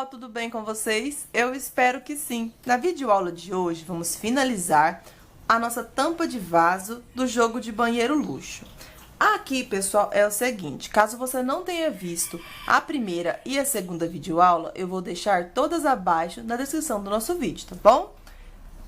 pessoal, tudo bem com vocês? Eu espero que sim. Na videoaula de hoje, vamos finalizar a nossa tampa de vaso do jogo de banheiro luxo. Aqui, pessoal, é o seguinte, caso você não tenha visto a primeira e a segunda videoaula, eu vou deixar todas abaixo na descrição do nosso vídeo, tá bom?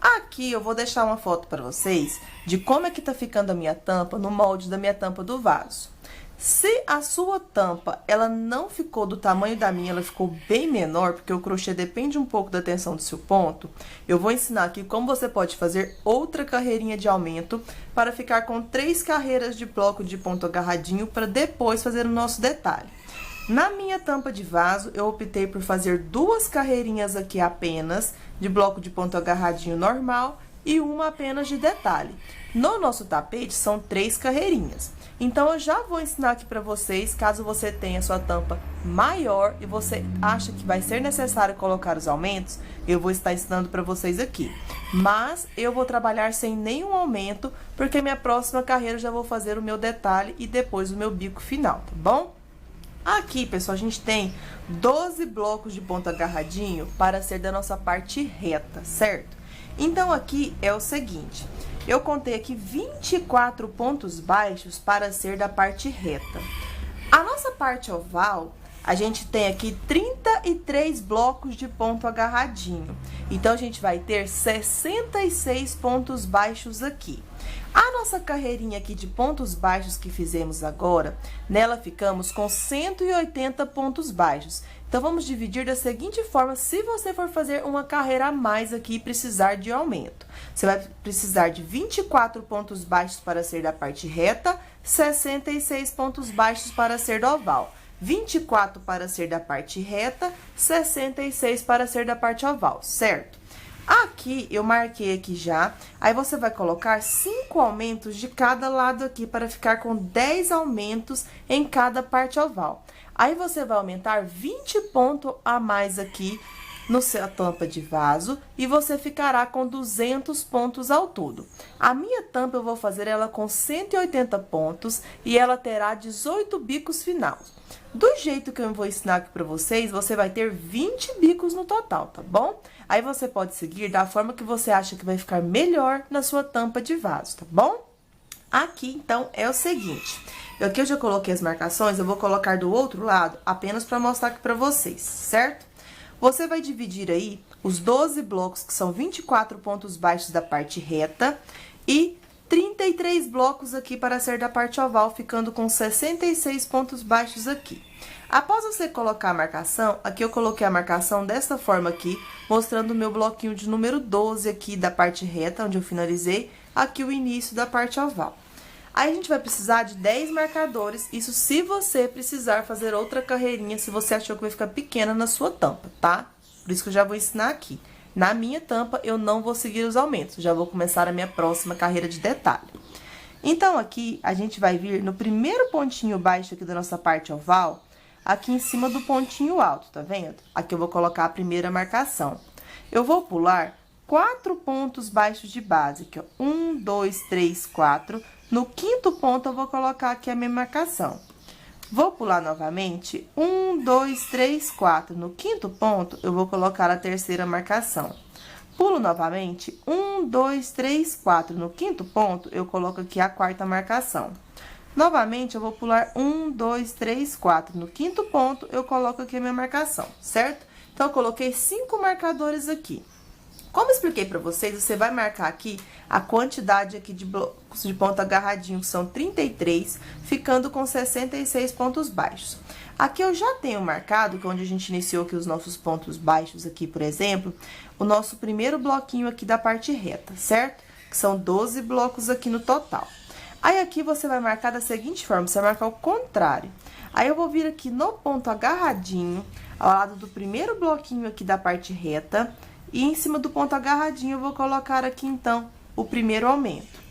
Aqui eu vou deixar uma foto para vocês de como é que tá ficando a minha tampa no molde da minha tampa do vaso. Se a sua tampa, ela não ficou do tamanho da minha, ela ficou bem menor, porque o crochê depende um pouco da tensão do seu ponto, eu vou ensinar aqui como você pode fazer outra carreirinha de aumento para ficar com 3 carreiras de bloco de ponto agarradinho para depois fazer o nosso detalhe. Na minha tampa de vaso, eu optei por fazer 2 carreirinhas aqui apenas de bloco de ponto agarradinho normal e uma apenas de detalhe. No nosso tapete, são 3 carreirinhas. Então, eu já vou ensinar aqui para vocês, caso você tenha sua tampa maior e você acha que vai ser necessário colocar os aumentos, eu vou estar ensinando para vocês aqui. Mas, eu vou trabalhar sem nenhum aumento, porque minha próxima carreira eu já vou fazer o meu detalhe e depois o meu bico final, tá bom? Aqui, pessoal, a gente tem 12 blocos de ponto agarradinho para ser da nossa parte reta, certo? Então, aqui é o seguinte, eu contei aqui 24 pontos baixos para ser da parte reta. A nossa parte oval, a gente tem aqui 33 blocos de ponto agarradinho. Então, a gente vai ter 66 pontos baixos aqui. A nossa carreirinha aqui de pontos baixos que fizemos agora, nela ficamos com 180 pontos baixos. Então, vamos dividir da seguinte forma, se você for fazer uma carreira a mais aqui e precisar de aumento. Você vai precisar de 24 pontos baixos para ser da parte reta, 66 pontos baixos para ser do oval. 24 para ser da parte reta, 66 para ser da parte oval, certo? Aqui, eu marquei aqui já, aí você vai colocar 5 aumentos de cada lado aqui, para ficar com 10 aumentos em cada parte oval. Aí, você vai aumentar 20 pontos a mais aqui no seu tampa de vaso, e você ficará com 200 pontos ao todo. A minha tampa, eu vou fazer ela com 180 pontos, e ela terá 18 bicos finais. Do jeito que eu vou ensinar aqui pra vocês, você vai ter 20 bicos no total, tá bom? Aí, você pode seguir da forma que você acha que vai ficar melhor na sua tampa de vaso, tá bom? Aqui, então, é o seguinte, aqui eu já coloquei as marcações, eu vou colocar do outro lado, apenas pra mostrar aqui pra vocês, certo? Você vai dividir aí os 12 blocos, que são 24 pontos baixos da parte reta, e 33 blocos aqui para ser da parte oval, ficando com 66 pontos baixos aqui. Após você colocar a marcação, aqui eu coloquei a marcação dessa forma aqui, mostrando o meu bloquinho de número 12 aqui da parte reta, onde eu finalizei, aqui o início da parte oval. Aí, a gente vai precisar de 10 marcadores, isso se você precisar fazer outra carreirinha, se você achou que vai ficar pequena na sua tampa, tá? Por isso que eu já vou ensinar aqui. Na minha tampa, eu não vou seguir os aumentos, já vou começar a minha próxima carreira de detalhe. Então, aqui, a gente vai vir no primeiro pontinho baixo aqui da nossa parte oval, aqui em cima do pontinho alto, tá vendo? Aqui eu vou colocar a primeira marcação. Eu vou pular 4 pontos baixos de base, aqui, ó. 1, 2, 3, 4. No quinto ponto, eu vou colocar aqui a minha marcação. Vou pular novamente, 1, 2, 3, 4. No quinto ponto, eu vou colocar a terceira marcação. Pulo novamente, 1, 2, 3, 4. No quinto ponto, eu coloco aqui a quarta marcação. Novamente, eu vou pular 1, 2, 3, 4. No quinto ponto, eu coloco aqui a minha marcação, certo? Então, eu coloquei 5 marcadores aqui. Como eu expliquei pra vocês, você vai marcar aqui a quantidade aqui de blocos de ponto agarradinho, que são 33, ficando com 66 pontos baixos. Aqui eu já tenho marcado, que é onde a gente iniciou aqui os nossos pontos baixos aqui, por exemplo, o nosso primeiro bloquinho aqui da parte reta, certo? Que são 12 blocos aqui no total. Aí, aqui você vai marcar da seguinte forma, você vai marcar o contrário. Aí, eu vou vir aqui no ponto agarradinho, ao lado do primeiro bloquinho aqui da parte reta, e em cima do ponto agarradinho, eu vou colocar aqui, então, o primeiro aumento.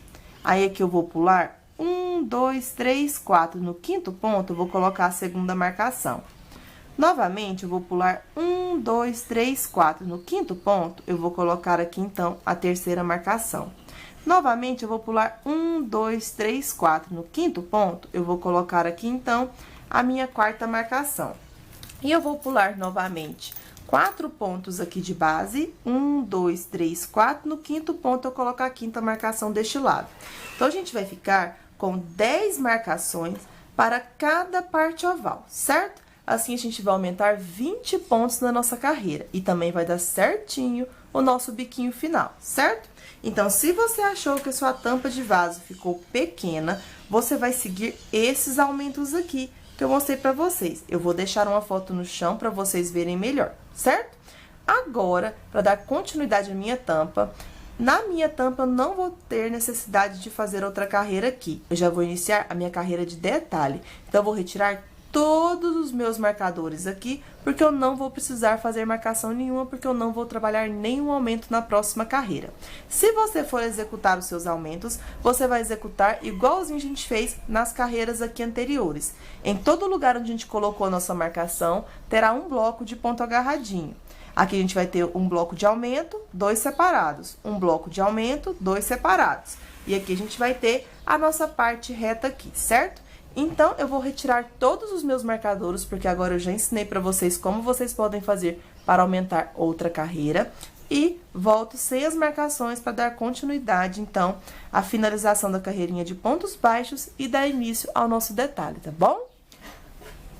Aí, aqui eu vou pular 1, 2, 3, 4. No quinto ponto, eu vou colocar a segunda marcação. Novamente, eu vou pular 1, 2, 3, 4. No quinto ponto, eu vou colocar aqui, então, a terceira marcação. Novamente, eu vou pular 1, 2, 3, 4. No quinto ponto, eu vou colocar aqui, então, a minha quarta marcação. E eu vou pular novamente 4 pontos aqui de base, 1, 2, 3, 4, no quinto ponto eu coloco a quinta marcação deste lado. Então, a gente vai ficar com 10 marcações para cada parte oval, certo? Assim, a gente vai aumentar 20 pontos na nossa carreira e também vai dar certinho o nosso biquinho final, certo? Então, se você achou que a sua tampa de vaso ficou pequena, você vai seguir esses aumentos aqui que eu mostrei pra vocês. Eu vou deixar uma foto no chão pra vocês verem melhor, certo? Agora, pra dar continuidade à minha tampa, na minha tampa eu não vou ter necessidade de fazer outra carreira aqui. Eu já vou iniciar a minha carreira de detalhe. Então, eu vou retirar todos os meus marcadores aqui, porque eu não vou precisar fazer marcação nenhuma, porque eu não vou trabalhar nenhum aumento na próxima carreira. Se você for executar os seus aumentos, você vai executar igualzinho a gente fez nas carreiras aqui anteriores. Em todo lugar onde a gente colocou a nossa marcação, terá um bloco de ponto agarradinho. Aqui a gente vai ter um bloco de aumento, 2 separados. Um bloco de aumento, 2 separados. E aqui a gente vai ter a nossa parte reta aqui, certo? Então, eu vou retirar todos os meus marcadores, porque agora eu já ensinei pra vocês como vocês podem fazer para aumentar outra carreira. E volto sem as marcações para dar continuidade, então, à finalização da carreirinha de pontos baixos e dar início ao nosso detalhe, tá bom?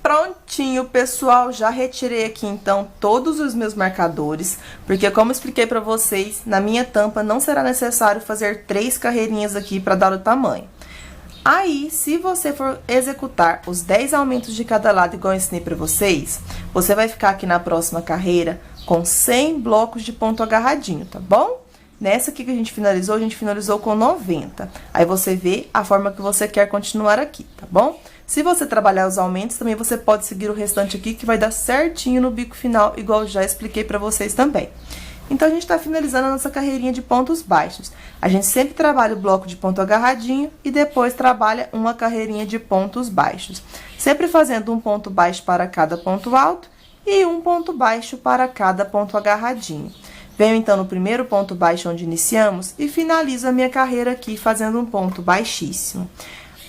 Prontinho, pessoal, já retirei aqui, então, todos os meus marcadores, porque como eu expliquei pra vocês, na minha tampa não será necessário fazer 3 carreirinhas aqui para dar o tamanho. Aí, se você for executar os 10 aumentos de cada lado, igual eu ensinei pra vocês, você vai ficar aqui na próxima carreira com 100 blocos de ponto agarradinho, tá bom? Nessa aqui que a gente finalizou com 90. Aí, você vê a forma que você quer continuar aqui, tá bom? Se você trabalhar os aumentos, também você pode seguir o restante aqui, que vai dar certinho no bico final, igual eu já expliquei pra vocês também. Então, a gente tá finalizando a nossa carreirinha de pontos baixos. A gente sempre trabalha o bloco de ponto agarradinho e depois trabalha uma carreirinha de pontos baixos. Sempre fazendo um ponto baixo para cada ponto alto e um ponto baixo para cada ponto agarradinho. Venho, então, no primeiro ponto baixo onde iniciamos e finalizo a minha carreira aqui fazendo um ponto baixíssimo.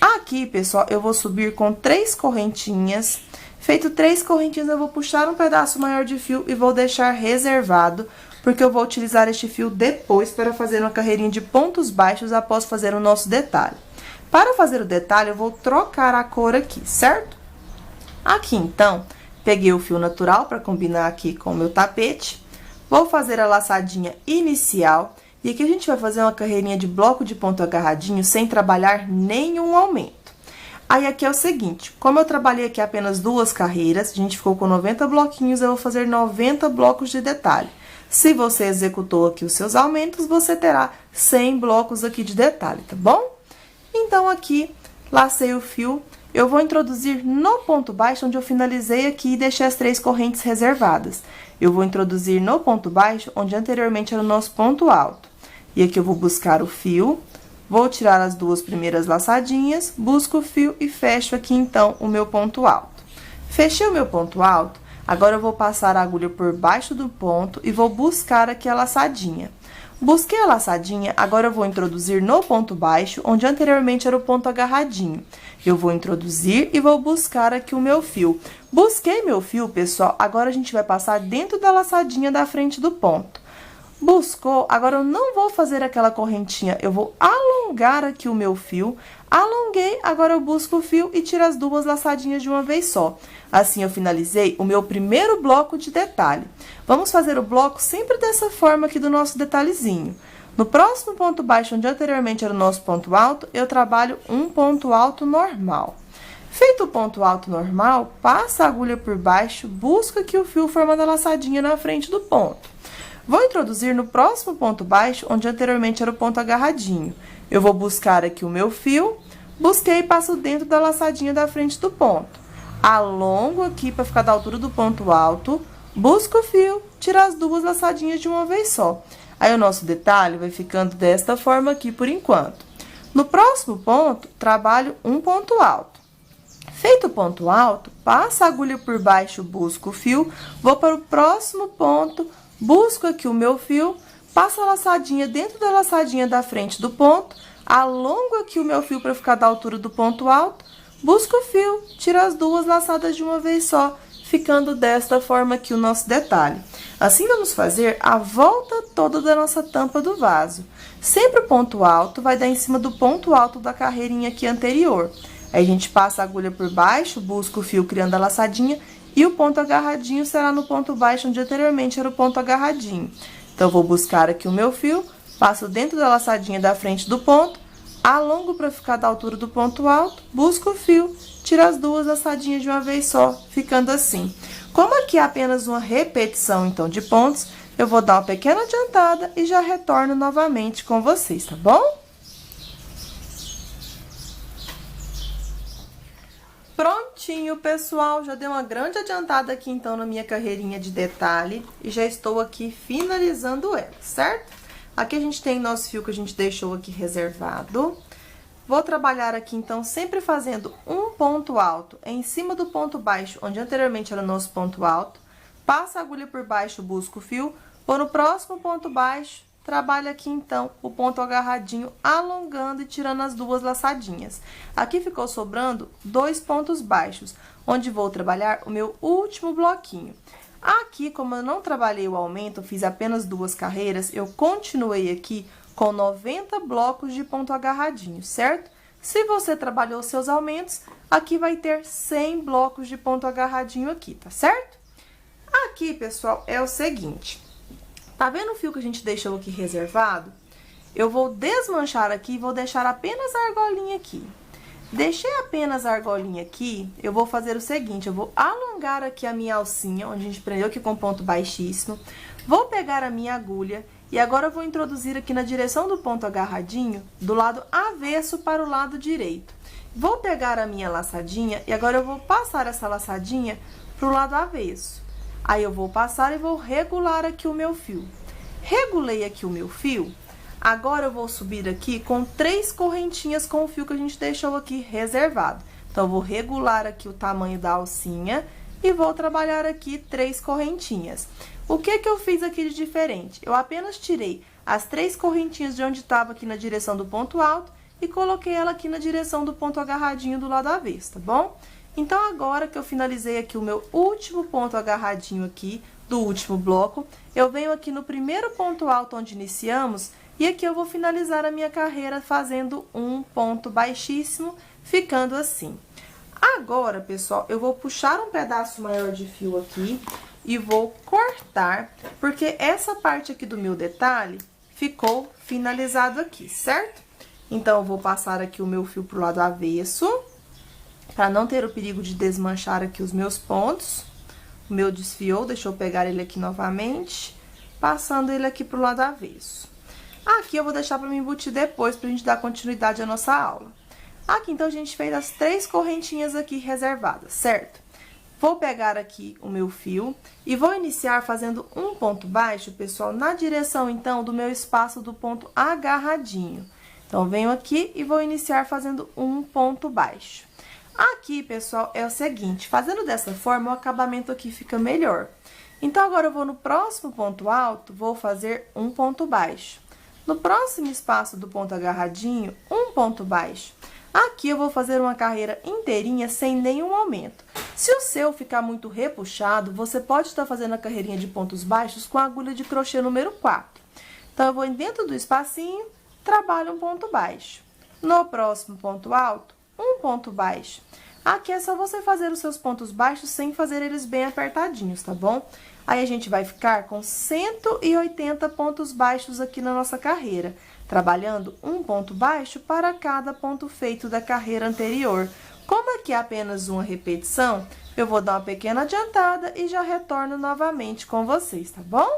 Aqui, pessoal, eu vou subir com 3 correntinhas. Feito 3 correntinhas, eu vou puxar um pedaço maior de fio e vou deixar reservado, porque eu vou utilizar este fio depois para fazer uma carreirinha de pontos baixos após fazer o nosso detalhe. Para fazer o detalhe, eu vou trocar a cor aqui, certo? Aqui, então, peguei o fio natural para combinar aqui com o meu tapete. Vou fazer a laçadinha inicial. E aqui a gente vai fazer uma carreirinha de bloco de ponto agarradinho sem trabalhar nenhum aumento. Aí, aqui é o seguinte, como eu trabalhei aqui apenas 2 carreiras, a gente ficou com 90 bloquinhos, eu vou fazer 90 blocos de detalhe. Se você executou aqui os seus aumentos, você terá 100 blocos aqui de detalhe, tá bom? Então, aqui, lacei o fio, eu vou introduzir no ponto baixo, onde eu finalizei aqui e deixei as 3 correntes reservadas. Eu vou introduzir no ponto baixo, onde anteriormente era o nosso ponto alto. E aqui eu vou buscar o fio, vou tirar as 2 primeiras laçadinhas, busco o fio e fecho aqui, então, o meu ponto alto. Fechei o meu ponto alto, agora eu vou passar a agulha por baixo do ponto e vou buscar aqui a laçadinha. Busquei a laçadinha, agora eu vou introduzir no ponto baixo, onde anteriormente era o ponto agarradinho. Eu vou introduzir e vou buscar aqui o meu fio. Busquei meu fio, pessoal, agora a gente vai passar dentro da laçadinha da frente do ponto. Buscou, agora eu não vou fazer aquela correntinha, eu vou alongar aqui o meu fio. Alonguei, agora eu busco o fio e tiro as 2 laçadinhas de uma vez só. Assim, eu finalizei o meu primeiro bloco de detalhe. Vamos fazer o bloco sempre dessa forma aqui do nosso detalhezinho. No próximo ponto baixo, onde anteriormente era o nosso ponto alto, eu trabalho um ponto alto normal. Feito o ponto alto normal, passa a agulha por baixo, busco aqui o fio formando a laçadinha na frente do ponto. Vou introduzir no próximo ponto baixo, onde anteriormente era o ponto agarradinho. Eu vou buscar aqui o meu fio, busquei e passo dentro da laçadinha da frente do ponto. Alongo aqui para ficar da altura do ponto alto, busco o fio, tiro as 2 laçadinhas de uma vez só. Aí, o nosso detalhe vai ficando desta forma aqui por enquanto. No próximo ponto, trabalho um ponto alto. Feito o ponto alto, passa a agulha por baixo, busco o fio, vou para o próximo ponto, busco aqui o meu fio, passo a laçadinha dentro da laçadinha da frente do ponto, alongo aqui o meu fio para ficar da altura do ponto alto, busco o fio, tiro as 2 laçadas de uma vez só, ficando desta forma aqui o nosso detalhe. Assim, vamos fazer a volta toda da nossa tampa do vaso. Sempre o ponto alto vai dar em cima do ponto alto da carreirinha aqui anterior. Aí, a gente passa a agulha por baixo, busca o fio criando a laçadinha, e o ponto agarradinho será no ponto baixo, onde anteriormente era o ponto agarradinho. Então, eu vou buscar aqui o meu fio, passo dentro da laçadinha da frente do ponto, alongo para ficar da altura do ponto alto, busco o fio, tiro as duas laçadinhas de uma vez só, ficando assim. Como aqui é apenas uma repetição, então, de pontos, eu vou dar uma pequena adiantada e já retorno novamente com vocês, tá bom? Prontinho, pessoal, já dei uma grande adiantada aqui, então, na minha carreirinha de detalhe e já estou aqui finalizando ela, certo? Aqui a gente tem nosso fio que a gente deixou aqui reservado. Vou trabalhar aqui, então, sempre fazendo um ponto alto em cima do ponto baixo, onde anteriormente era o nosso ponto alto. Passa a agulha por baixo, busco o fio, vou no próximo ponto baixo, trabalho aqui, então, o ponto agarradinho, alongando e tirando as duas laçadinhas. Aqui ficou sobrando 2 pontos baixos, onde vou trabalhar o meu último bloquinho. Aqui, como eu não trabalhei o aumento, fiz apenas 2 carreiras, eu continuei aqui com 90 blocos de ponto agarradinho, certo? Se você trabalhou seus aumentos, aqui vai ter 100 blocos de ponto agarradinho aqui, tá certo? Aqui, pessoal, é o seguinte, tá vendo o fio que a gente deixou aqui reservado? Eu vou desmanchar aqui e vou deixar apenas a argolinha aqui. Deixei apenas a argolinha aqui, eu vou fazer o seguinte, eu vou alongar aqui a minha alcinha, onde a gente prendeu aqui com ponto baixíssimo, vou pegar a minha agulha e agora eu vou introduzir aqui na direção do ponto agarradinho, do lado avesso para o lado direito. Vou pegar a minha laçadinha e agora eu vou passar essa laçadinha para o lado avesso. Aí, eu vou passar e vou regular aqui o meu fio. Regulei aqui o meu fio, agora eu vou subir aqui com 3 correntinhas com o fio que a gente deixou aqui reservado. Então, eu vou regular aqui o tamanho da alcinha e vou trabalhar aqui 3 correntinhas. O que que eu fiz aqui de diferente? Eu apenas tirei as 3 correntinhas de onde estava aqui na direção do ponto alto e coloquei ela aqui na direção do ponto agarradinho do lado avesso, tá bom? Então, agora que eu finalizei aqui o meu último ponto agarradinho aqui, do último bloco, eu venho aqui no primeiro ponto alto onde iniciamos, e aqui eu vou finalizar a minha carreira fazendo um ponto baixíssimo, ficando assim. Agora, pessoal, eu vou puxar um pedaço maior de fio aqui e vou cortar, porque essa parte aqui do meu detalhe ficou finalizado aqui, certo? Então, eu vou passar aqui o meu fio pro lado avesso, para não ter o perigo de desmanchar aqui os meus pontos. O meu desfiou, deixa eu pegar ele aqui novamente, passando ele aqui pro lado avesso. Aqui eu vou deixar para me embutir depois, pra gente dar continuidade à nossa aula. Aqui, então, a gente fez as 3 correntinhas aqui reservadas, certo? Vou pegar aqui o meu fio e vou iniciar fazendo um ponto baixo, pessoal, na direção, então, do meu espaço do ponto agarradinho. Então, venho aqui e vou iniciar fazendo um ponto baixo. Aqui, pessoal, é o seguinte, fazendo dessa forma, o acabamento aqui fica melhor. Então, agora eu vou no próximo ponto alto, vou fazer um ponto baixo. No próximo espaço do ponto agarradinho, um ponto baixo. Aqui eu vou fazer uma carreira inteirinha sem nenhum aumento. Se o seu ficar muito repuxado, você pode estar fazendo a carreirinha de pontos baixos com a agulha de crochê número 4. Então, eu vou dentro do espacinho, trabalho um ponto baixo. No próximo ponto alto, um ponto baixo. Aqui é só você fazer os seus pontos baixos sem fazer eles bem apertadinhos, tá bom? Aí, a gente vai ficar com 180 pontos baixos aqui na nossa carreira, trabalhando um ponto baixo para cada ponto feito da carreira anterior. Como aqui é apenas uma repetição, eu vou dar uma pequena adiantada e já retorno novamente com vocês, tá bom?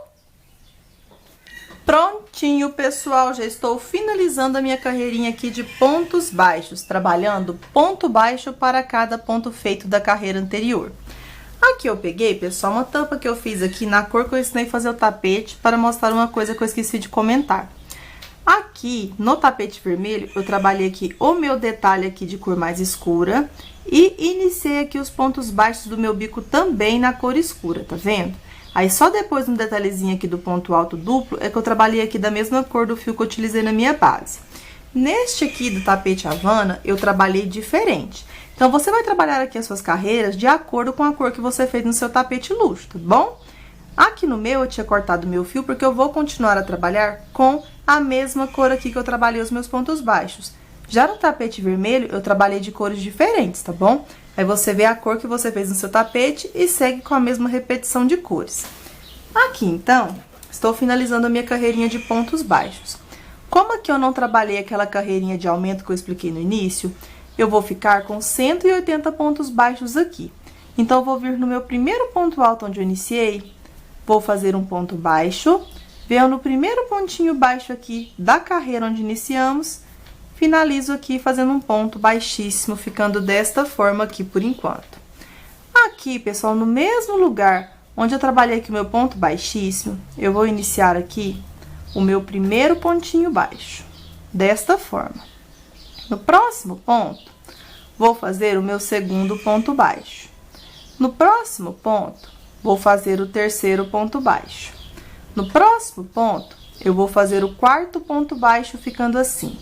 Prontinho, pessoal, já estou finalizando a minha carreirinha aqui de pontos baixos, trabalhando ponto baixo para cada ponto feito da carreira anterior. Aqui eu peguei, pessoal, uma tampa que eu fiz aqui na cor que eu ensinei a fazer o tapete, para mostrar uma coisa que eu esqueci de comentar. Aqui, no tapete vermelho, eu trabalhei aqui o meu detalhe aqui de cor mais escura e iniciei aqui os pontos baixos do meu bico também na cor escura, tá vendo? Aí, só depois, no detalhezinho aqui do ponto alto duplo, é que eu trabalhei aqui da mesma cor do fio que eu utilizei na minha base. Neste aqui do tapete Havana, eu trabalhei diferente. Então, você vai trabalhar aqui as suas carreiras de acordo com a cor que você fez no seu tapete luxo, tá bom? Aqui no meu, eu tinha cortado o meu fio, porque eu vou continuar a trabalhar com a mesma cor aqui que eu trabalhei os meus pontos baixos. Já no tapete vermelho, eu trabalhei de cores diferentes, tá bom? Aí, você vê a cor que você fez no seu tapete e segue com a mesma repetição de cores. Aqui, então, estou finalizando a minha carreirinha de pontos baixos. Como aqui eu não trabalhei aquela carreirinha de aumento que eu expliquei no início, eu vou ficar com 180 pontos baixos aqui. Então, eu vou vir no meu primeiro ponto alto onde eu iniciei, vou fazer um ponto baixo, venho no primeiro pontinho baixo aqui da carreira onde iniciamos, finalizo aqui fazendo um ponto baixíssimo, ficando desta forma aqui por enquanto. Aqui, pessoal, no mesmo lugar onde eu trabalhei aqui o meu ponto baixíssimo, eu vou iniciar aqui o meu primeiro pontinho baixo, desta forma. No próximo ponto, vou fazer o meu segundo ponto baixo. No próximo ponto, vou fazer o terceiro ponto baixo. No próximo ponto, eu vou fazer o quarto ponto baixo, ficando assim.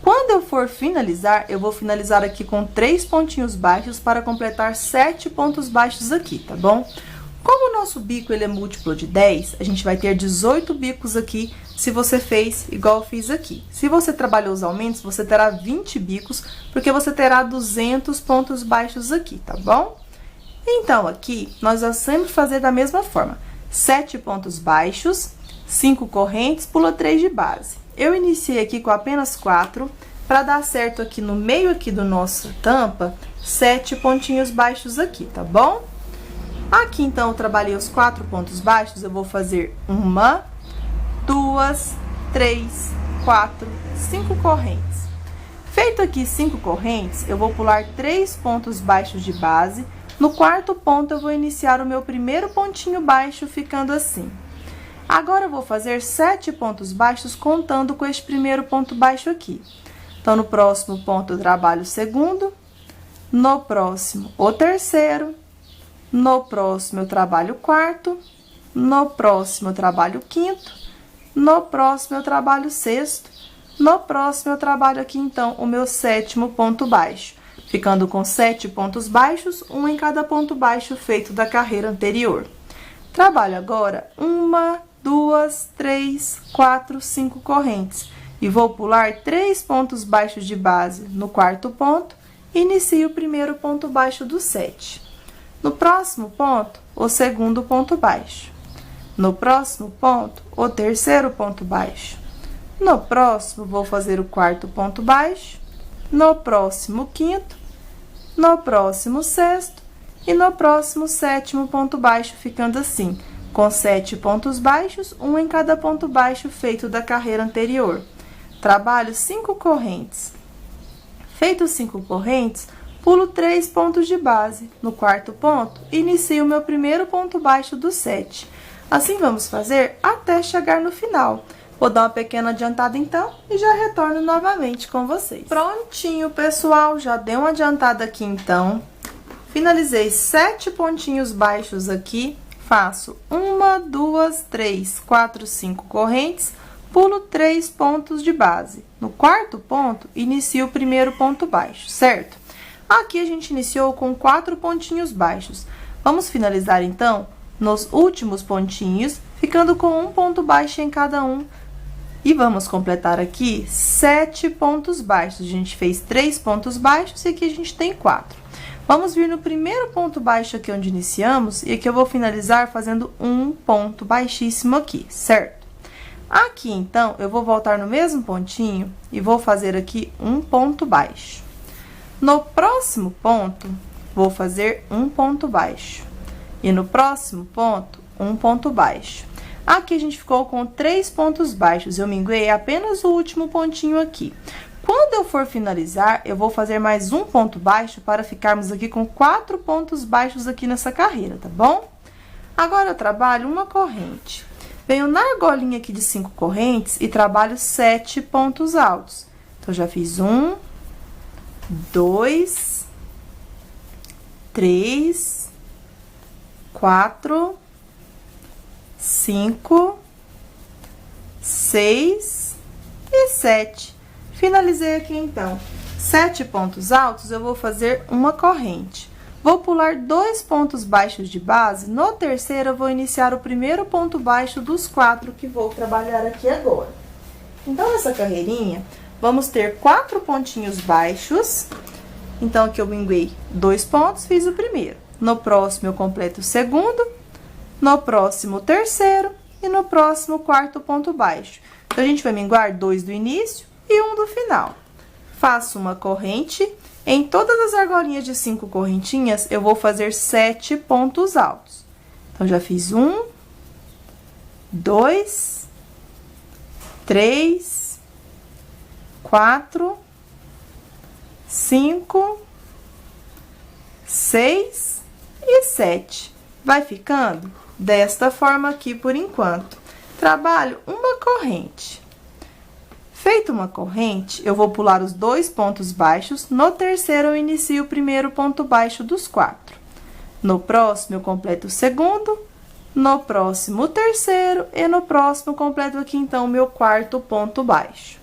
Quando eu for finalizar, eu vou finalizar aqui com 3 pontinhos baixos para completar 7 pontos baixos aqui, tá bom? Como o nosso bico ele é múltiplo de 10, a gente vai ter 18 bicos aqui, se você fez igual eu fiz aqui. Se você trabalhou os aumentos, você terá 20 bicos, porque você terá 200 pontos baixos aqui, tá bom? Então, aqui, nós vamos sempre fazer da mesma forma. 7 pontos baixos, 5 correntes, pula 3 de base. Eu iniciei aqui com apenas 4, para dar certo aqui no meio aqui do nossa tampa, 7 pontinhos baixos aqui, tá bom? Aqui, então, eu trabalhei os 4 pontos baixos, eu vou fazer 1, 2, 3, 4, 5 correntes. Feito aqui 5 correntes, eu vou pular 3 pontos baixos de base. No quarto ponto, eu vou iniciar o meu primeiro pontinho baixo, ficando assim. Agora, eu vou fazer 7 pontos baixos, contando com este primeiro ponto baixo aqui. Então, no próximo ponto, eu trabalho o segundo. No próximo, o terceiro. No próximo, eu trabalho o quarto. No próximo, eu trabalho o quinto. No próximo, eu trabalho o sexto. No próximo, eu trabalho aqui, então, o meu 7º ponto baixo. Ficando com 7 pontos baixos, um em cada ponto baixo feito da carreira anterior. Trabalho agora 1, 2, 3, 4, 5 correntes. E vou pular 3 pontos baixos de base no quarto ponto e inicio o primeiro ponto baixo do 7. No próximo ponto, o segundo ponto baixo. No próximo ponto, o terceiro ponto baixo. No próximo, vou fazer o quarto ponto baixo. No próximo, o quinto. No próximo, o sexto. E no próximo, 7º ponto baixo, ficando assim, com 7 pontos baixos, um em cada ponto baixo feito da carreira anterior. Trabalho 5 correntes. Feito 5 correntes, pulo 3 pontos de base. No quarto ponto, inicio o meu primeiro ponto baixo do 7. Assim, vamos fazer até chegar no final. Vou dar uma pequena adiantada, então, e já retorno novamente com vocês. Prontinho, pessoal, já dei uma adiantada aqui, então. Finalizei 7 pontinhos baixos aqui, faço 1, 2, 3, 4, 5 correntes, pulo 3 pontos de base. No quarto ponto, inicio o primeiro ponto baixo, certo? Aqui a gente iniciou com 4 pontinhos baixos. Vamos finalizar, então, nos últimos pontinhos, ficando com um ponto baixo em cada um. E vamos completar aqui 7 pontos baixos. A gente fez 3 pontos baixos e aqui a gente tem 4. Vamos vir no primeiro ponto baixo aqui onde iniciamos, e aqui eu vou finalizar fazendo um ponto baixíssimo aqui, certo? Aqui, então, eu vou voltar no mesmo pontinho e vou fazer aqui um ponto baixo. No próximo ponto, vou fazer um ponto baixo. E no próximo ponto, um ponto baixo. Aqui a gente ficou com 3 pontos baixos, eu minguei apenas o último pontinho aqui. Quando eu for finalizar, eu vou fazer mais um ponto baixo para ficarmos aqui com 4 pontos baixos aqui nessa carreira, tá bom? Agora, eu trabalho uma corrente. Venho na argolinha aqui de 5 correntes e trabalho 7 pontos altos. Então, já fiz 1, 2, 3, 4, 5, 6 e 7. Finalizei aqui, então, 7 pontos altos, eu vou fazer uma corrente. Vou pular 2 pontos baixos de base. No terceiro, eu vou iniciar o primeiro ponto baixo dos 4 que vou trabalhar aqui agora. Então, nessa carreirinha, vamos ter 4 pontinhos baixos. Então, aqui eu minguei 2 pontos, fiz o primeiro. No próximo, eu completo o segundo. No próximo, o terceiro. E no próximo, o quarto ponto baixo. Então, a gente vai minguar 2 do início e 1 do final. Faço uma corrente. Em todas as argolinhas de 5 correntinhas, eu vou fazer 7 pontos altos. Então, já fiz 1, 2, 3, 4, 5, 6 e 7. Vai ficando desta forma aqui por enquanto. Trabalho uma corrente. Feito uma corrente, eu vou pular os 2 pontos baixos. No terceiro, eu inicio o primeiro ponto baixo dos 4. No próximo, eu completo o segundo. No próximo, o terceiro. E no próximo, completo aqui, então, o meu quarto ponto baixo.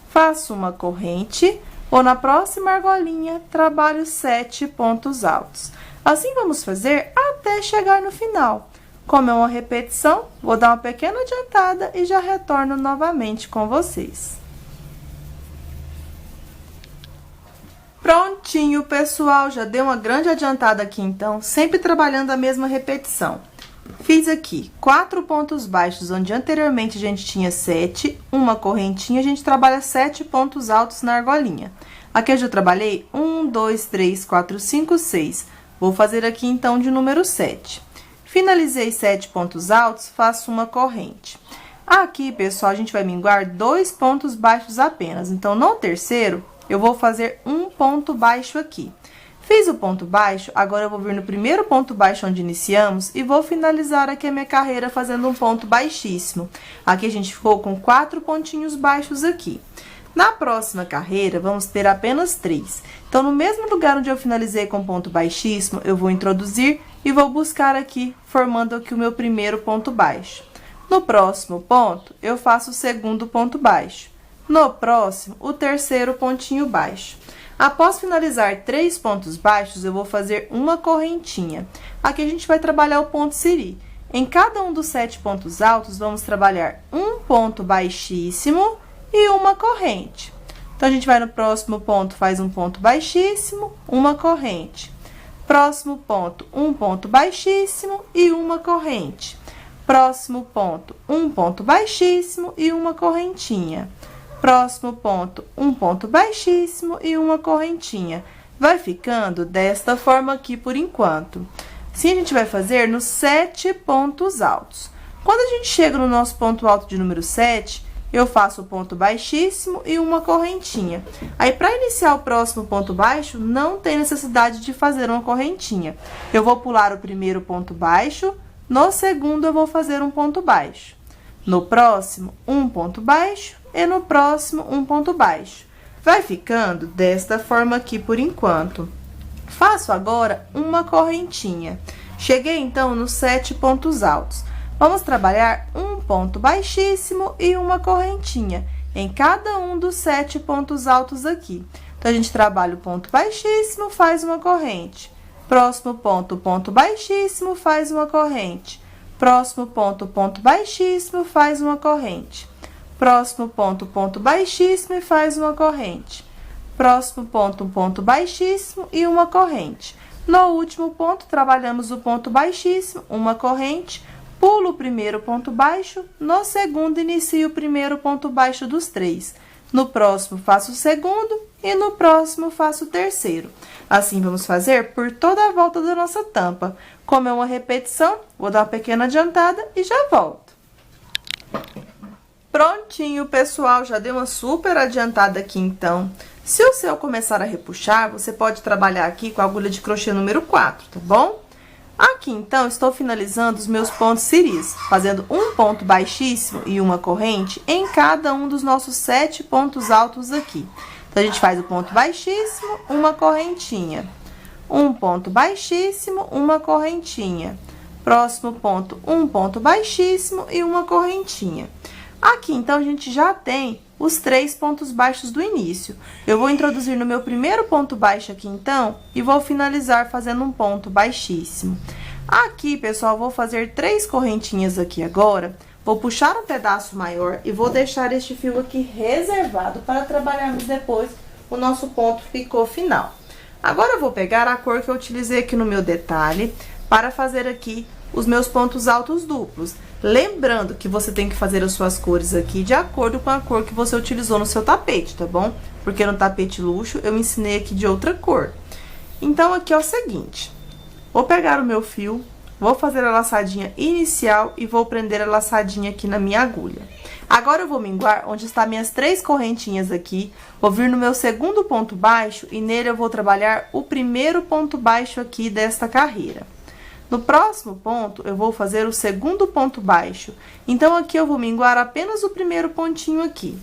Faço uma corrente, ou na próxima argolinha, trabalho 7 pontos altos. Assim, vamos fazer até chegar no final. Como é uma repetição, vou dar uma pequena adiantada e já retorno novamente com vocês. Prontinho, pessoal, já dei uma grande adiantada aqui, então, sempre trabalhando a mesma repetição. Fiz aqui 4 pontos baixos, onde anteriormente a gente tinha 7, uma correntinha, a gente trabalha 7 pontos altos na argolinha. Aqui eu já trabalhei 1, 2, 3, 4, 5, 6. Vou fazer aqui, então, de número 7. Finalizei 7 pontos altos, faço uma corrente. Aqui, pessoal, a gente vai minguar 2 pontos baixos apenas. Então, no terceiro, eu vou fazer um ponto baixo aqui. Fiz o ponto baixo, agora eu vou vir no primeiro ponto baixo onde iniciamos e vou finalizar aqui a minha carreira fazendo um ponto baixíssimo. Aqui a gente ficou com 4 pontinhos baixos aqui. Na próxima carreira, vamos ter apenas 3. Então, no mesmo lugar onde eu finalizei com ponto baixíssimo, eu vou introduzir e vou buscar aqui, formando aqui o meu primeiro ponto baixo. No próximo ponto, eu faço o segundo ponto baixo. No próximo, o terceiro pontinho baixo. Após finalizar 3 pontos baixos, eu vou fazer uma correntinha. Aqui a gente vai trabalhar o ponto siri. Em cada um dos 7 pontos altos, vamos trabalhar um ponto baixíssimo e uma corrente. Então, a gente vai no próximo ponto, faz um ponto baixíssimo, uma corrente. Próximo ponto, um ponto baixíssimo e uma corrente. Próximo ponto, um ponto baixíssimo e uma correntinha. Próximo ponto, um ponto baixíssimo e uma correntinha. Vai ficando desta forma aqui por enquanto. Assim, a gente vai fazer nos 7 pontos altos. Quando a gente chega no nosso ponto alto de número 7, eu faço o ponto baixíssimo e uma correntinha. Aí, para iniciar o próximo ponto baixo, não tem necessidade de fazer uma correntinha. Eu vou pular o primeiro ponto baixo, no segundo eu vou fazer um ponto baixo. No próximo, um ponto baixo e no próximo, um ponto baixo. Vai ficando desta forma aqui por enquanto. Faço agora uma correntinha. Cheguei, então, nos 7 pontos altos. Vamos trabalhar um ponto baixíssimo e uma correntinha em cada um dos 7 pontos altos aqui. Então, a gente trabalha o ponto baixíssimo, faz uma corrente. Próximo ponto, ponto baixíssimo, faz uma corrente. Próximo ponto, ponto baixíssimo, faz uma corrente. Próximo ponto, ponto baixíssimo e faz uma corrente. Próximo ponto, um ponto baixíssimo e uma corrente. No último ponto, trabalhamos o ponto baixíssimo, uma corrente, pulo o primeiro ponto baixo, no segundo, inicio o primeiro ponto baixo dos 3. No próximo, faço o segundo e no próximo, faço o terceiro. Assim, vamos fazer por toda a volta da nossa tampa. Como é uma repetição, vou dar uma pequena adiantada e já volto. Prontinho, pessoal, já dei uma super adiantada aqui, então. Se o seu começar a repuxar, você pode trabalhar aqui com a agulha de crochê número 4, tá bom? Aqui, então, estou finalizando os meus pontos ciris, fazendo um ponto baixíssimo e uma corrente em cada um dos nossos 7 pontos altos aqui. Então, a gente faz o ponto baixíssimo, uma correntinha. Um ponto baixíssimo, uma correntinha. Próximo ponto, um ponto baixíssimo e uma correntinha. Aqui, então, a gente já tem os 3 pontos baixos do início. Eu vou introduzir no meu primeiro ponto baixo aqui, então, e vou finalizar fazendo um ponto baixíssimo. Aqui, pessoal, vou fazer 3 correntinhas aqui agora. Vou puxar um pedaço maior e vou deixar este fio aqui reservado para trabalharmos depois o nosso ponto ficou final. Agora, eu vou pegar a cor que eu utilizei aqui no meu detalhe para fazer aqui os meus pontos altos duplos. Lembrando que você tem que fazer as suas cores aqui de acordo com a cor que você utilizou no seu tapete, tá bom? Porque no tapete luxo eu ensinei aqui de outra cor. Então, aqui é o seguinte, vou pegar o meu fio, vou fazer a laçadinha inicial e vou prender a laçadinha aqui na minha agulha. Agora, eu vou minguar onde estão minhas 3 correntinhas aqui, vou vir no meu segundo ponto baixo e nele eu vou trabalhar o primeiro ponto baixo aqui desta carreira. No próximo ponto, eu vou fazer o segundo ponto baixo. Então, aqui eu vou minguar apenas o primeiro pontinho aqui.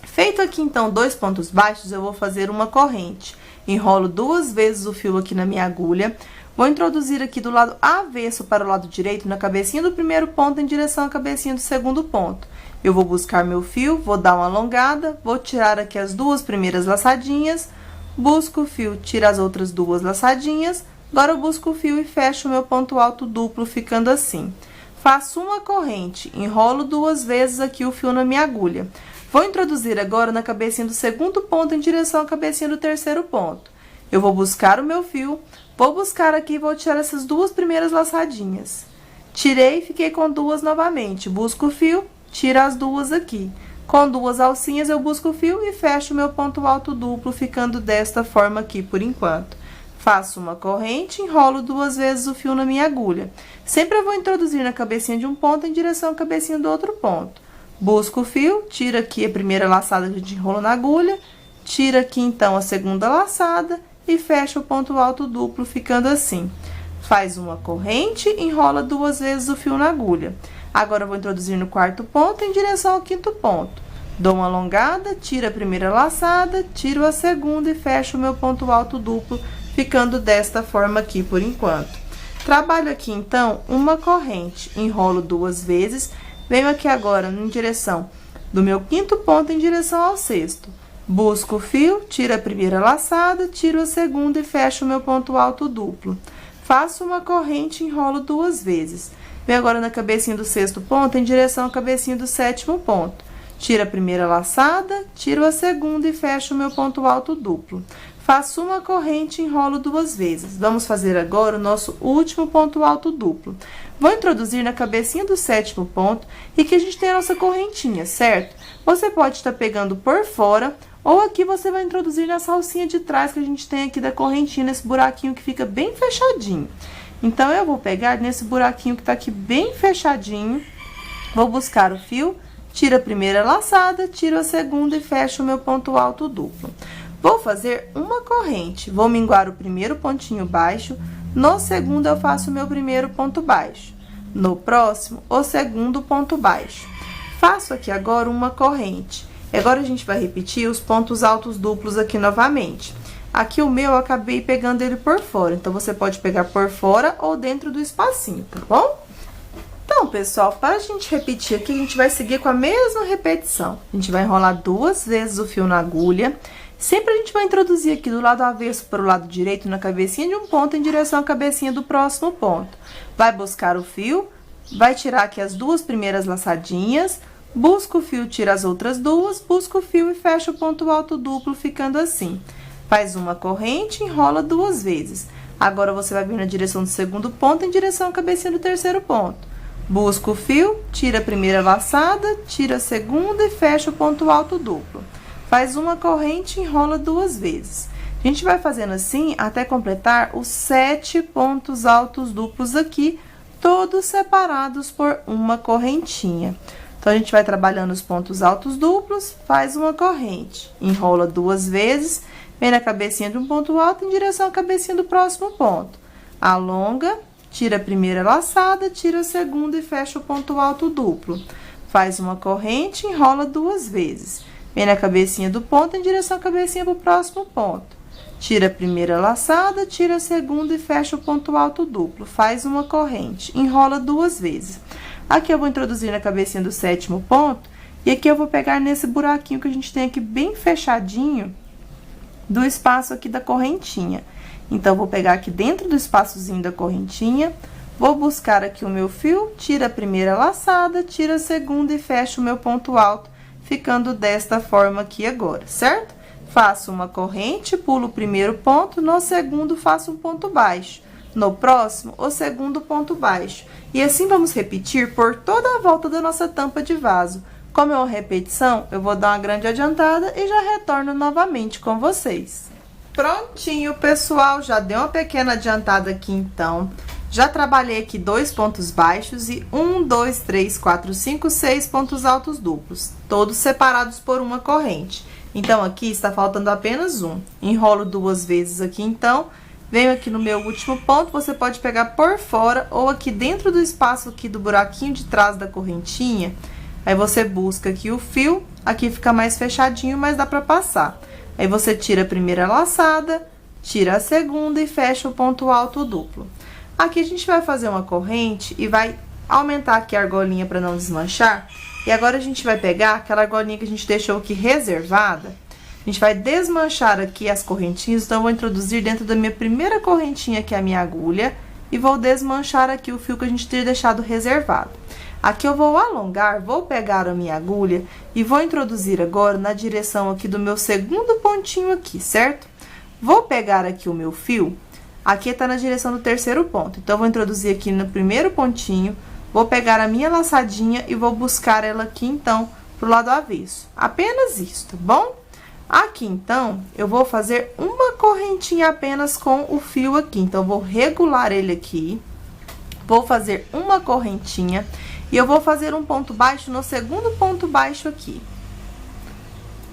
Feito aqui, então, 2 pontos baixos, eu vou fazer uma corrente. Enrolo 2 vezes o fio aqui na minha agulha. Vou introduzir aqui do lado avesso para o lado direito, na cabecinha do primeiro ponto, em direção à cabecinha do segundo ponto. Eu vou buscar meu fio, vou dar uma alongada, vou tirar aqui as 2 primeiras laçadinhas, busco o fio, tiro as outras 2 laçadinhas. Agora, eu busco o fio e fecho o meu ponto alto duplo, ficando assim. Faço uma corrente, enrolo 2 vezes aqui o fio na minha agulha. Vou introduzir agora na cabecinha do segundo ponto, em direção à cabecinha do terceiro ponto. Eu vou buscar o meu fio, vou buscar aqui e vou tirar essas 2 primeiras laçadinhas. Tirei e fiquei com 2 novamente. Busco o fio, tiro as 2 aqui. Com 2 alcinhas, eu busco o fio e fecho o meu ponto alto duplo, ficando desta forma aqui por enquanto. Faço uma corrente, enrolo 2 vezes o fio na minha agulha. Sempre eu vou introduzir na cabecinha de um ponto em direção à cabecinha do outro ponto. Busco o fio, tiro aqui a primeira laçada que a gente enrola na agulha, tiro aqui, então, a segunda laçada e fecho o ponto alto duplo, ficando assim. Faz uma corrente, enrola 2 vezes o fio na agulha. Agora, eu vou introduzir no quarto ponto em direção ao quinto ponto. Dou uma alongada, tiro a primeira laçada, tiro a segunda e fecho o meu ponto alto duplo, ficando desta forma aqui por enquanto. Trabalho aqui, então, uma corrente, enrolo 2 vezes, venho aqui agora em direção do meu quinto ponto em direção ao sexto. Busco o fio, tiro a primeira laçada, tiro a segunda e fecho o meu ponto alto duplo. Faço uma corrente, enrolo 2 vezes. Venho agora na cabecinha do sexto ponto em direção à cabecinha do sétimo ponto. Tiro a primeira laçada, tiro a segunda e fecho o meu ponto alto duplo. Faço uma corrente e enrolo 2 vezes. Vamos fazer agora o nosso último ponto alto duplo. Vou introduzir na cabecinha do sétimo ponto e que a gente tem a nossa correntinha, certo? Você pode estar pegando por fora ou aqui você vai introduzir na salsinha de trás que a gente tem aqui da correntinha, nesse buraquinho que fica bem fechadinho. Então, eu vou pegar nesse buraquinho que tá aqui bem fechadinho, vou buscar o fio, tiro a primeira laçada, tiro a segunda e fecho o meu ponto alto duplo. Vou fazer uma corrente, vou minguar o primeiro pontinho baixo, no segundo eu faço o meu primeiro ponto baixo, no próximo, o segundo ponto baixo. Faço aqui agora uma corrente. Agora, a gente vai repetir os pontos altos duplos aqui novamente. Aqui o meu, eu acabei pegando ele por fora, então, você pode pegar por fora ou dentro do espacinho, tá bom? Então, pessoal, para a gente repetir aqui, a gente vai seguir com a mesma repetição. A gente vai enrolar 2 vezes o fio na agulha. Sempre a gente vai introduzir aqui do lado avesso para o lado direito, na cabecinha de um ponto, em direção à cabecinha do próximo ponto. Vai buscar o fio, vai tirar aqui as 2 primeiras laçadinhas, busca o fio, tira as outras 2, busca o fio e fecha o ponto alto duplo, ficando assim. Faz uma corrente, enrola 2 vezes. Agora, você vai vir na direção do segundo ponto, em direção à cabecinha do terceiro ponto. Busca o fio, tira a primeira laçada, tira a segunda e fecha o ponto alto duplo. Faz uma corrente, enrola 2 vezes. A gente vai fazendo assim até completar os 7 pontos altos duplos aqui, todos separados por uma correntinha. Então, a gente vai trabalhando os pontos altos duplos, faz uma corrente, enrola 2 vezes, vem na cabecinha de um ponto alto em direção à cabecinha do próximo ponto. Alonga, tira a primeira laçada, tira a segunda e fecha o ponto alto duplo. Faz uma corrente, enrola 2 vezes. Vem na cabecinha do ponto em direção à cabecinha do próximo ponto. Tira a primeira laçada, tira a segunda e fecha o ponto alto duplo. Faz uma corrente, enrola 2 vezes. Aqui eu vou introduzir na cabecinha do sétimo ponto E aqui eu vou pegar nesse buraquinho que a gente tem aqui bem fechadinho do espaço aqui da correntinha. Então, vou pegar aqui dentro do espaçozinho da correntinha, vou buscar aqui o meu fio, tiro a primeira laçada, tiro a segunda e fecho o meu ponto alto, ficando desta forma aqui agora, certo? Faço uma corrente, pulo o primeiro ponto, no segundo faço um ponto baixo, no próximo, o segundo ponto baixo. E assim vamos repetir por toda a volta da nossa tampa de vaso. Como é uma repetição, eu vou dar uma grande adiantada e já retorno novamente com vocês. Prontinho, pessoal, já dei uma pequena adiantada aqui, então. Já trabalhei aqui 2 pontos baixos e 1, 2, 3, 4, 5, 6 pontos altos duplos, todos separados por uma corrente. Então, aqui está faltando apenas um. Enrolo 2 vezes aqui, então, venho aqui no meu último ponto, você pode pegar por fora ou aqui dentro do espaço aqui do buraquinho de trás da correntinha. Aí, você busca aqui o fio, aqui fica mais fechadinho, mas dá pra passar. Aí, você tira a primeira laçada, tira a segunda e fecha o ponto alto duplo. Aqui, a gente vai fazer uma corrente e vai aumentar aqui a argolinha para não desmanchar. E agora, a gente vai pegar aquela argolinha que a gente deixou aqui reservada. A gente vai desmanchar aqui as correntinhas, então, eu vou introduzir dentro da minha primeira correntinha, que é a minha agulha, e vou desmanchar aqui o fio que a gente tinha deixado reservado. Aqui eu vou alongar, vou pegar a minha agulha e vou introduzir agora na direção aqui do meu segundo pontinho aqui, certo? Vou pegar aqui o meu fio, aqui tá na direção do terceiro ponto, então, eu vou introduzir aqui no primeiro pontinho, vou pegar a minha laçadinha e vou buscar ela aqui, então, pro lado avesso. Apenas isso, tá bom? Aqui, então, eu vou fazer uma correntinha apenas com o fio aqui, então, eu vou regular ele aqui, vou fazer uma correntinha. E eu vou fazer um ponto baixo no segundo ponto baixo aqui.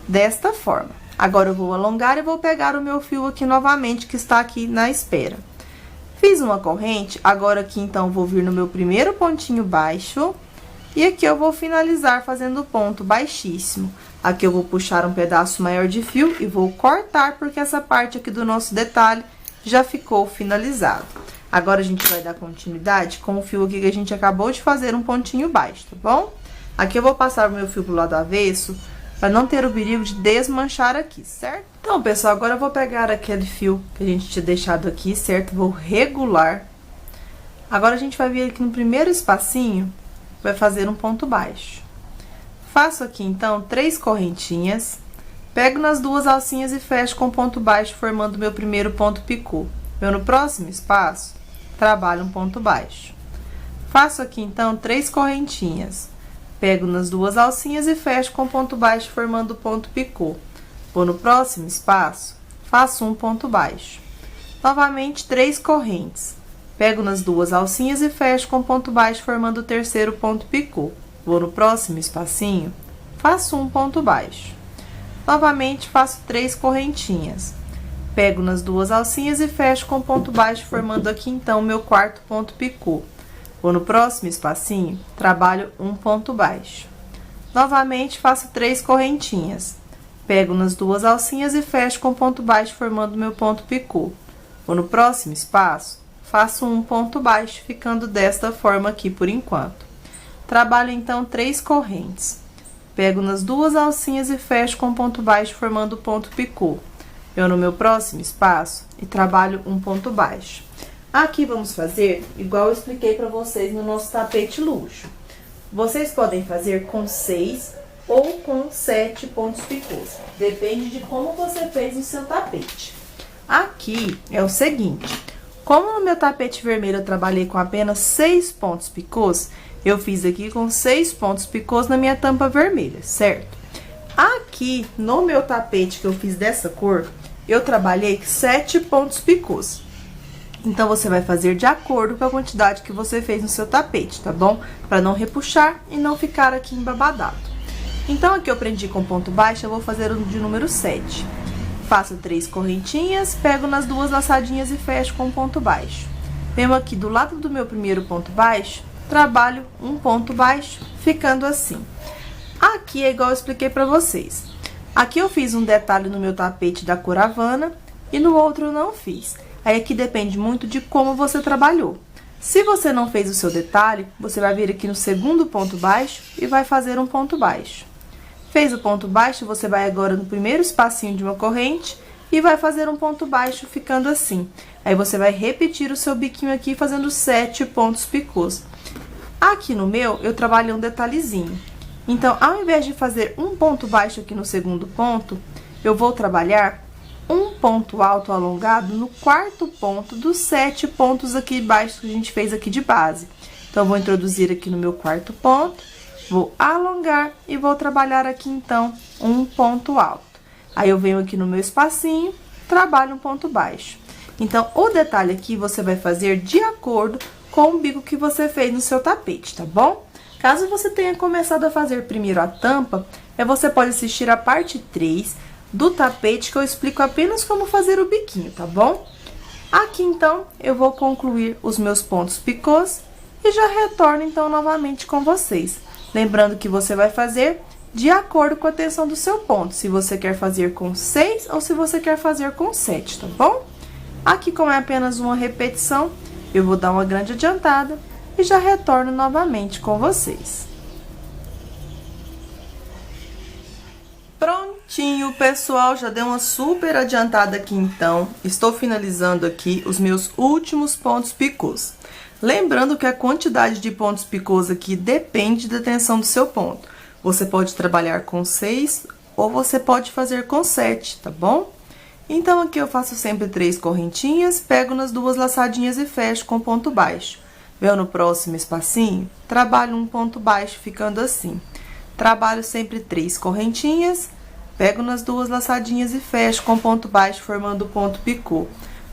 Desta forma. Agora, eu vou alongar e vou pegar o meu fio aqui novamente, que está aqui na espera. Fiz uma corrente, agora aqui, então, vou vir no meu primeiro pontinho baixo. E aqui eu vou finalizar fazendo ponto baixíssimo. Aqui eu vou puxar um pedaço maior de fio e vou cortar, porque essa parte aqui do nosso detalhe já ficou finalizado. Agora, a gente vai dar continuidade com o fio aqui que a gente acabou de fazer um pontinho baixo, tá bom? Aqui eu vou passar o meu fio pro lado avesso, para não ter o perigo de desmanchar aqui, certo? Então, pessoal, agora eu vou pegar aquele fio que a gente tinha deixado aqui, certo? Vou regular. Agora, a gente vai vir aqui no primeiro espacinho, vai fazer um ponto baixo. Faço aqui, então, 3 correntinhas, pego nas 2 alcinhas e fecho com ponto baixo, formando o meu primeiro ponto picô. Eu, no próximo espaço, trabalho um ponto baixo. Faço aqui, então, 3 correntinhas. Pego nas 2 alcinhas e fecho com ponto baixo, formando o ponto picô. Vou no próximo espaço, faço um ponto baixo. Novamente, 3 correntes. Pego nas 2 alcinhas e fecho com ponto baixo, formando o terceiro ponto picô. Vou no próximo espacinho, faço um ponto baixo. Novamente, faço 3 correntinhas. Pego nas 2 alcinhas e fecho com ponto baixo, formando aqui, então, o meu quarto ponto picô. Vou no próximo espacinho, trabalho um ponto baixo. Novamente, faço 3 correntinhas. Pego nas 2 alcinhas e fecho com ponto baixo, formando o meu ponto picô. Vou no próximo espaço, faço um ponto baixo, ficando desta forma aqui por enquanto. Trabalho, então, 3 correntes. Pego nas 2 alcinhas e fecho com ponto baixo, formando o ponto picô. Eu no meu próximo espaço e trabalho um ponto baixo. Aqui vamos fazer igual eu expliquei para vocês no nosso tapete luxo. Vocês podem fazer com 6 ou com 7 pontos picôs. Depende de como você fez o seu tapete. Aqui é o seguinte, como no meu tapete vermelho eu trabalhei com apenas 6 pontos picôs, eu fiz aqui com 6 pontos picôs na minha tampa vermelha, certo? Aqui no meu tapete que eu fiz dessa cor, eu trabalhei 7 pontos picôs. Então, você vai fazer de acordo com a quantidade que você fez no seu tapete, tá bom? Para não repuxar e não ficar aqui embabadado. Então, aqui eu prendi com ponto baixo, eu vou fazer o de número 7. Faço 3 correntinhas, pego nas 2 laçadinhas e fecho com ponto baixo. Venho aqui do lado do meu primeiro ponto baixo, trabalho um ponto baixo, ficando assim. Aqui é igual eu expliquei pra vocês. Aqui eu fiz um detalhe no meu tapete da cor Havana e no outro eu não fiz. Aí aqui depende muito de como você trabalhou. Se você não fez o seu detalhe, você vai vir aqui no segundo ponto baixo e vai fazer um ponto baixo. Fez o ponto baixo, você vai agora no primeiro espacinho de uma corrente e vai fazer um ponto baixo ficando assim. Aí você vai repetir o seu biquinho aqui fazendo 7 pontos picôs. Aqui no meu, eu trabalhei um detalhezinho. Então, ao invés de fazer um ponto baixo aqui no segundo ponto, eu vou trabalhar um ponto alto alongado no quarto ponto dos 7 pontos aqui baixos que a gente fez aqui de base. Então, eu vou introduzir aqui no meu quarto ponto, vou alongar e vou trabalhar aqui, então, um ponto alto. Aí, eu venho aqui no meu espacinho, trabalho um ponto baixo. Então, o detalhe aqui você vai fazer de acordo com o bico que você fez no seu tapete, tá bom? Caso você tenha começado a fazer primeiro a tampa, você pode assistir a parte 3 do tapete, que eu explico apenas como fazer o biquinho, tá bom? Aqui, então, eu vou concluir os meus pontos picôs e já retorno, então, novamente com vocês. Lembrando que você vai fazer de acordo com a tensão do seu ponto, se você quer fazer com 6 ou se você quer fazer com 7, tá bom? Aqui, como é apenas uma repetição, eu vou dar uma grande adiantada e já retorno novamente com vocês. Prontinho, pessoal, já dei uma super adiantada aqui, então. Estou finalizando aqui os meus últimos pontos picôs. Lembrando que a quantidade de pontos picôs aqui depende da tensão do seu ponto. Você pode trabalhar com 6 ou você pode fazer com 7, tá bom? Então, aqui eu faço sempre 3 correntinhas, pego nas 2 laçadinhas e fecho com ponto baixo. Venho no próximo espacinho, trabalho um ponto baixo ficando assim. Trabalho sempre 3 correntinhas, pego nas 2 laçadinhas e fecho com ponto baixo, formando ponto picô.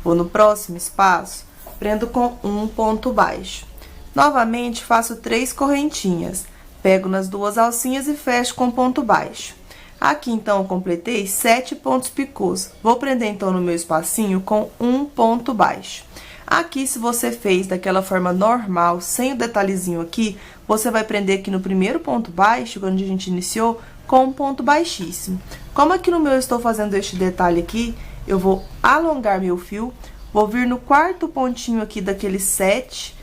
Vou no próximo espaço, prendo com um ponto baixo. Novamente, faço 3 correntinhas, pego nas 2 alcinhas e fecho com ponto baixo. Aqui, então, eu completei 7 pontos picôs. Vou prender, então, no meu espacinho com um ponto baixo. Aqui, se você fez daquela forma normal, sem o detalhezinho aqui, você vai prender aqui no primeiro ponto baixo, onde a gente iniciou, com um ponto baixíssimo. Como aqui no meu eu estou fazendo este detalhe aqui, eu vou alongar meu fio, vou vir no quarto pontinho aqui daquele 7,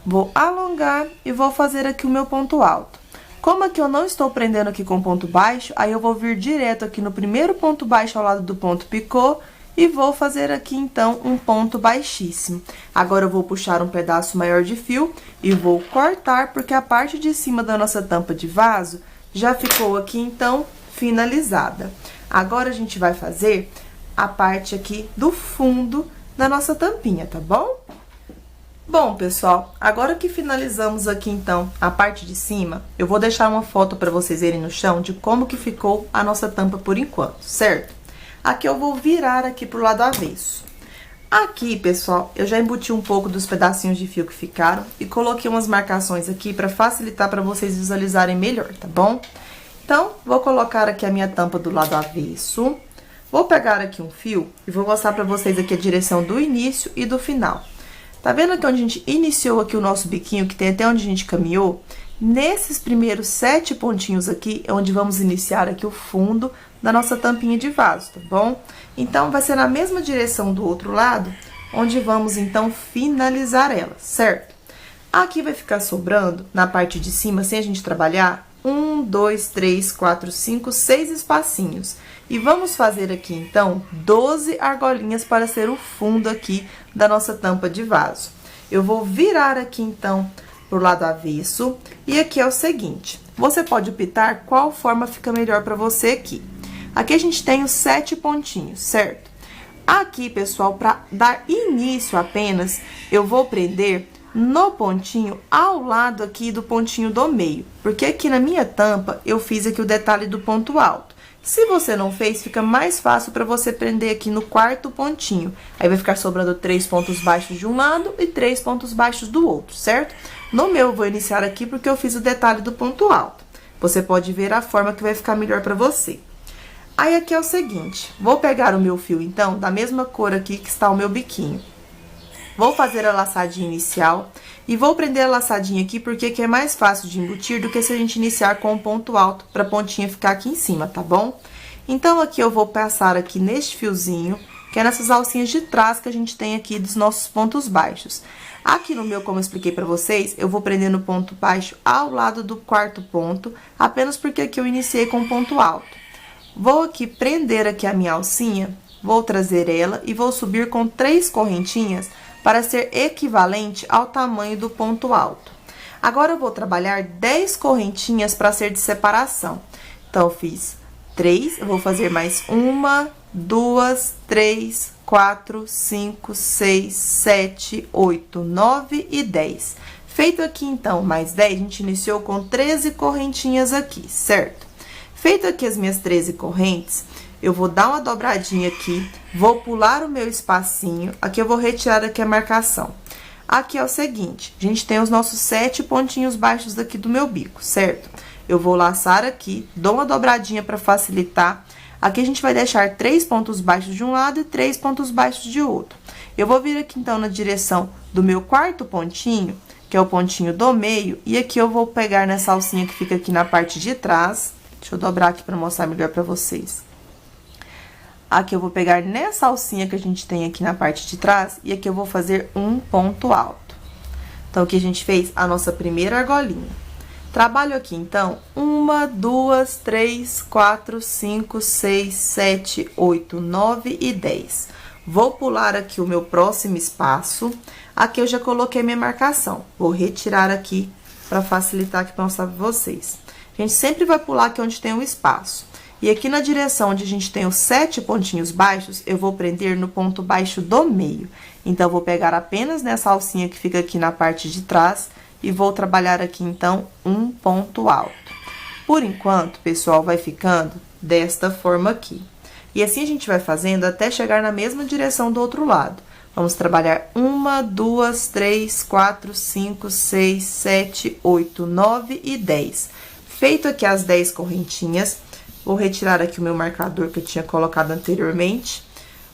vou alongar e vou fazer aqui o meu ponto alto. Como aqui eu não estou prendendo aqui com ponto baixo, aí eu vou vir direto aqui no primeiro ponto baixo ao lado do ponto picô e vou fazer aqui, então, um ponto baixíssimo. Agora, eu vou puxar um pedaço maior de fio e vou cortar, porque a parte de cima da nossa tampa de vaso já ficou aqui, então, finalizada. Agora, a gente vai fazer a parte aqui do fundo da nossa tampinha, tá bom? Bom, pessoal, agora que finalizamos aqui, então, a parte de cima, eu vou deixar uma foto para vocês verem no chão de como que ficou a nossa tampa por enquanto, certo? Aqui eu vou virar aqui pro lado avesso. Aqui, pessoal, eu já embuti um pouco dos pedacinhos de fio que ficaram e coloquei umas marcações aqui para facilitar para vocês visualizarem melhor, tá bom? Então, vou colocar aqui a minha tampa do lado avesso. Vou pegar aqui um fio e vou mostrar para vocês aqui a direção do início e do final. Tá vendo aqui onde a gente iniciou aqui o nosso biquinho, que tem até onde a gente caminhou? Nesses primeiros 7 pontinhos aqui, é onde vamos iniciar aqui o fundo da nossa tampinha de vaso, tá bom? Então, vai ser na mesma direção do outro lado, onde vamos, então, finalizar ela, certo? Aqui vai ficar sobrando, na parte de cima, sem a gente trabalhar, 1, 2, 3, 4, 5, 6 espacinhos. E vamos fazer aqui, então, 12 argolinhas para ser o fundo aqui da nossa tampa de vaso. Eu vou virar aqui, então, pro lado avesso. E aqui é o seguinte, você pode optar qual forma fica melhor para você aqui. Aqui a gente tem os 7 pontinhos, certo? Aqui, pessoal, para dar início apenas, eu vou prender no pontinho ao lado aqui do pontinho do meio. Porque aqui na minha tampa, eu fiz aqui o detalhe do ponto alto. Se você não fez, fica mais fácil para você prender aqui no quarto pontinho. Aí, vai ficar sobrando 3 pontos baixos de um lado e 3 pontos baixos do outro, certo? No meu, eu vou iniciar aqui porque eu fiz o detalhe do ponto alto. Você pode ver a forma que vai ficar melhor para você. Aí, aqui é o seguinte, vou pegar o meu fio, então, da mesma cor aqui que está o meu biquinho. Vou fazer a laçadinha inicial e vou prender a laçadinha aqui porque aqui é mais fácil de embutir do que se a gente iniciar com um ponto alto, para a pontinha ficar aqui em cima, tá bom? Então, aqui eu vou passar aqui neste fiozinho, que é nessas alcinhas de trás que a gente tem aqui dos nossos pontos baixos. Aqui no meu, como eu expliquei pra vocês, eu vou prender no ponto baixo ao lado do quarto ponto, apenas porque aqui eu iniciei com ponto alto. Vou aqui prender aqui a minha alcinha, vou trazer ela e vou subir com 3 correntinhas para ser equivalente ao tamanho do ponto alto. Agora, eu vou trabalhar 10 correntinhas para ser de separação. Então, eu fiz 3, eu vou fazer mais 1, 2, 3, 4, 5, 6, 7, 8, 9 e 10. Feito aqui, então, mais 10, a gente iniciou com 13 correntinhas aqui, certo? Feito aqui as minhas 13 correntes, eu vou dar uma dobradinha aqui, vou pular o meu espacinho, aqui eu vou retirar aqui a marcação. Aqui é o seguinte, a gente tem os nossos 7 pontinhos baixos daqui do meu bico, certo? Eu vou laçar aqui, dou uma dobradinha para facilitar. Aqui a gente vai deixar 3 pontos baixos de um lado e 3 pontos baixos de outro. Eu vou vir aqui, então, na direção do meu quarto pontinho, que é o pontinho do meio, e aqui eu vou pegar nessa alcinha que fica aqui na parte de trás. Deixa eu dobrar aqui para mostrar melhor para vocês. Aqui eu vou pegar nessa alcinha que a gente tem aqui na parte de trás, e aqui eu vou fazer um ponto alto. Então, aqui a gente fez a nossa primeira argolinha. Trabalho aqui, então, 1, 2, 3, 4, 5, 6, 7, 8, 9 e 10. Vou pular aqui o meu próximo espaço. Aqui eu já coloquei minha marcação. Vou retirar aqui para facilitar aqui para mostrar para vocês. A gente sempre vai pular aqui onde tem o espaço. E aqui na direção onde a gente tem os 7 pontinhos baixos, eu vou prender no ponto baixo do meio. Então, eu vou pegar apenas nessa alcinha que fica aqui na parte de trás e vou trabalhar aqui, então, um ponto alto. Por enquanto, pessoal, vai ficando desta forma aqui. E assim a gente vai fazendo até chegar na mesma direção do outro lado. Vamos trabalhar 1, 2, 3, 4, 5, 6, 7, 8, 9 e 10. Feito aqui as 10 correntinhas, vou retirar aqui o meu marcador que eu tinha colocado anteriormente.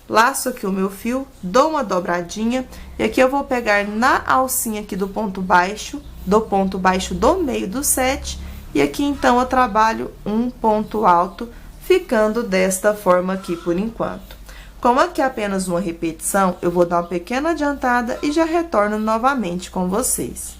Laço aqui o meu fio, dou uma dobradinha, e aqui eu vou pegar na alcinha aqui do ponto baixo do meio do 7, e aqui, então, eu trabalho um ponto alto, ficando desta forma aqui por enquanto. Como aqui é apenas uma repetição, eu vou dar uma pequena adiantada e já retorno novamente com vocês.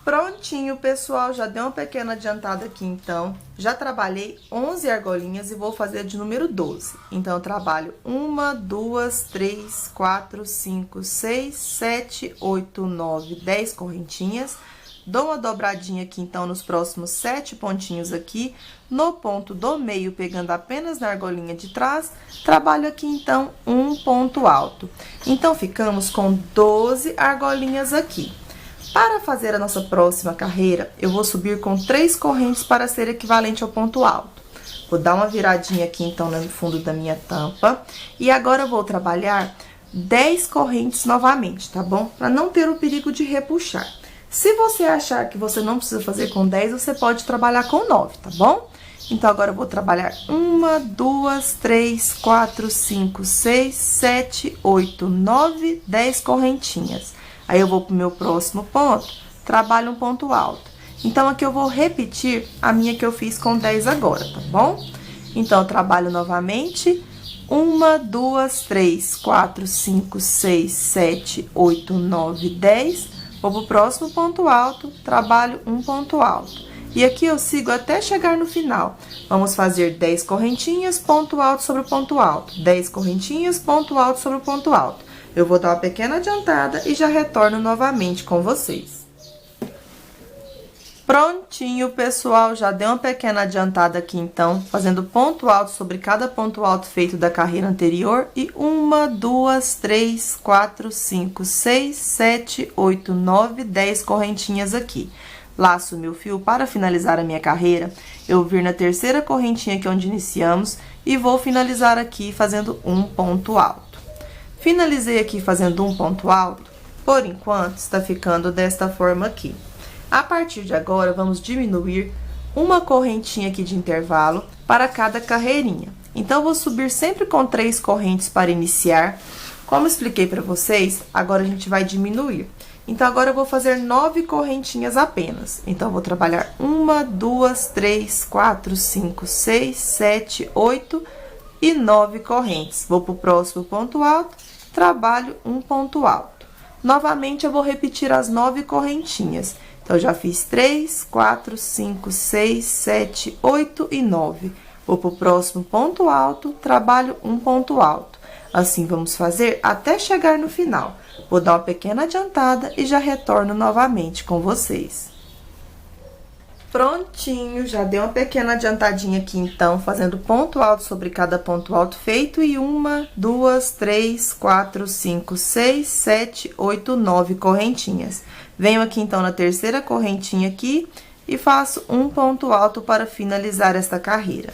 Prontinho, pessoal, já dei uma pequena adiantada aqui, então. Já trabalhei 11 argolinhas e vou fazer de número 12. Então, eu trabalho 1, 2, 3, 4, 5, 6, 7, 8, 9, 10 correntinhas. Dou uma dobradinha aqui, então, nos próximos 7 pontinhos aqui. No ponto do meio, pegando apenas na argolinha de trás, trabalho aqui, então, um ponto alto. Então, ficamos com 12 argolinhas aqui. Para fazer a nossa próxima carreira, eu vou subir com 3 correntes para ser equivalente ao ponto alto. Vou dar uma viradinha aqui, então, no fundo da minha tampa. E agora, eu vou trabalhar 10 correntes novamente, tá bom? Para não ter o perigo de repuxar. Se você achar que você não precisa fazer com 10, você pode trabalhar com 9, tá bom? Então, agora eu vou trabalhar 1, 2, 3, 4, 5, 6, 7, 8, 9, 10 correntinhas. Aí, eu vou pro meu próximo ponto, trabalho um ponto alto. Então, aqui eu vou repetir a minha que eu fiz com 10 agora, tá bom? Então, eu trabalho novamente. 1, 2, 3, 4, 5, 6, 7, 8, 9, 10. Vou pro próximo ponto alto, trabalho um ponto alto. E aqui eu sigo até chegar no final. Vamos fazer 10 correntinhas, ponto alto sobre ponto alto. 10 correntinhas, ponto alto sobre ponto alto. Eu vou dar uma pequena adiantada e já retorno novamente com vocês. Prontinho, pessoal, já dei uma pequena adiantada aqui, então, fazendo ponto alto sobre cada ponto alto feito da carreira anterior. E 1, 2, 3, 4, 5, 6, 7, 8, 9, 10 correntinhas aqui. Laço o meu fio para finalizar a minha carreira. Eu vou vir na terceira correntinha que é onde iniciamos e vou finalizar aqui fazendo um ponto alto. Finalizei aqui fazendo um ponto alto, por enquanto, está ficando desta forma aqui. A partir de agora, vamos diminuir uma correntinha aqui de intervalo para cada carreirinha. Então, eu vou subir sempre com 3 correntes para iniciar. Como expliquei para vocês, agora a gente vai diminuir. Então, agora eu vou fazer 9 correntinhas apenas. Então, eu vou trabalhar 1, 2, 3, 4, 5, 6, 7, 8 e 9 correntes. Vou pro próximo ponto alto, trabalho um ponto alto. Novamente, eu vou repetir as 9 correntinhas. Então, eu já fiz 3, 4, 5, 6, 7, 8 e 9. Vou pro próximo ponto alto, trabalho um ponto alto. Assim, vamos fazer até chegar no final. Vou dar uma pequena adiantada e já retorno novamente com vocês. Prontinho, já dei uma pequena adiantadinha aqui, então, fazendo ponto alto sobre cada ponto alto feito. E 1, 2, 3, 4, 5, 6, 7, 8, 9 correntinhas. Venho aqui, então, na terceira correntinha aqui e faço um ponto alto para finalizar esta carreira.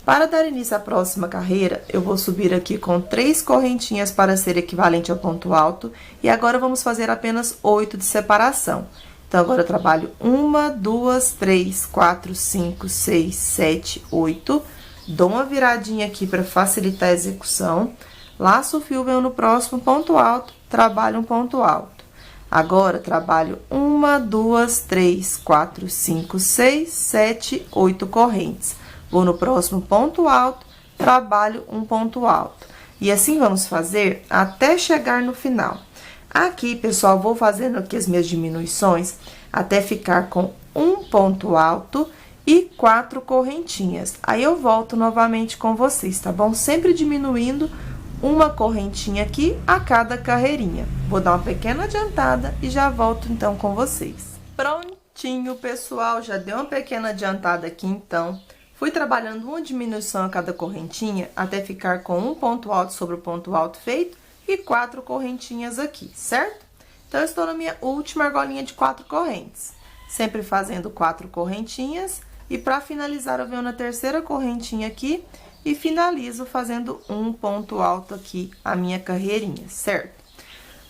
Para dar início à próxima carreira, eu vou subir aqui com 3 correntinhas para ser equivalente ao ponto alto. E agora, vamos fazer apenas 8 de separação. Então, agora eu trabalho 1, 2, 3, 4, 5, 6, 7, 8. Dou uma viradinha aqui para facilitar a execução. Laço o fio, venho no próximo ponto alto, trabalho um ponto alto. Agora, trabalho 1, 2, 3, 4, 5, 6, 7, 8 correntes. Vou no próximo ponto alto, trabalho um ponto alto. E assim vamos fazer até chegar no final. Aqui, pessoal, vou fazendo aqui as minhas diminuições até ficar com um ponto alto e 4 correntinhas. Aí, eu volto novamente com vocês, tá bom? Sempre diminuindo uma correntinha aqui a cada carreirinha. Vou dar uma pequena adiantada e já volto, então, com vocês. Prontinho, pessoal, já dei uma pequena adiantada aqui, então. Fui trabalhando uma diminuição a cada correntinha até ficar com um ponto alto sobre o ponto alto feito e 4 correntinhas aqui, certo? Então, eu estou na minha última argolinha de 4 correntes. Sempre fazendo 4 correntinhas e para finalizar eu venho na terceira correntinha aqui e finalizo fazendo um ponto alto aqui a minha carreirinha, certo?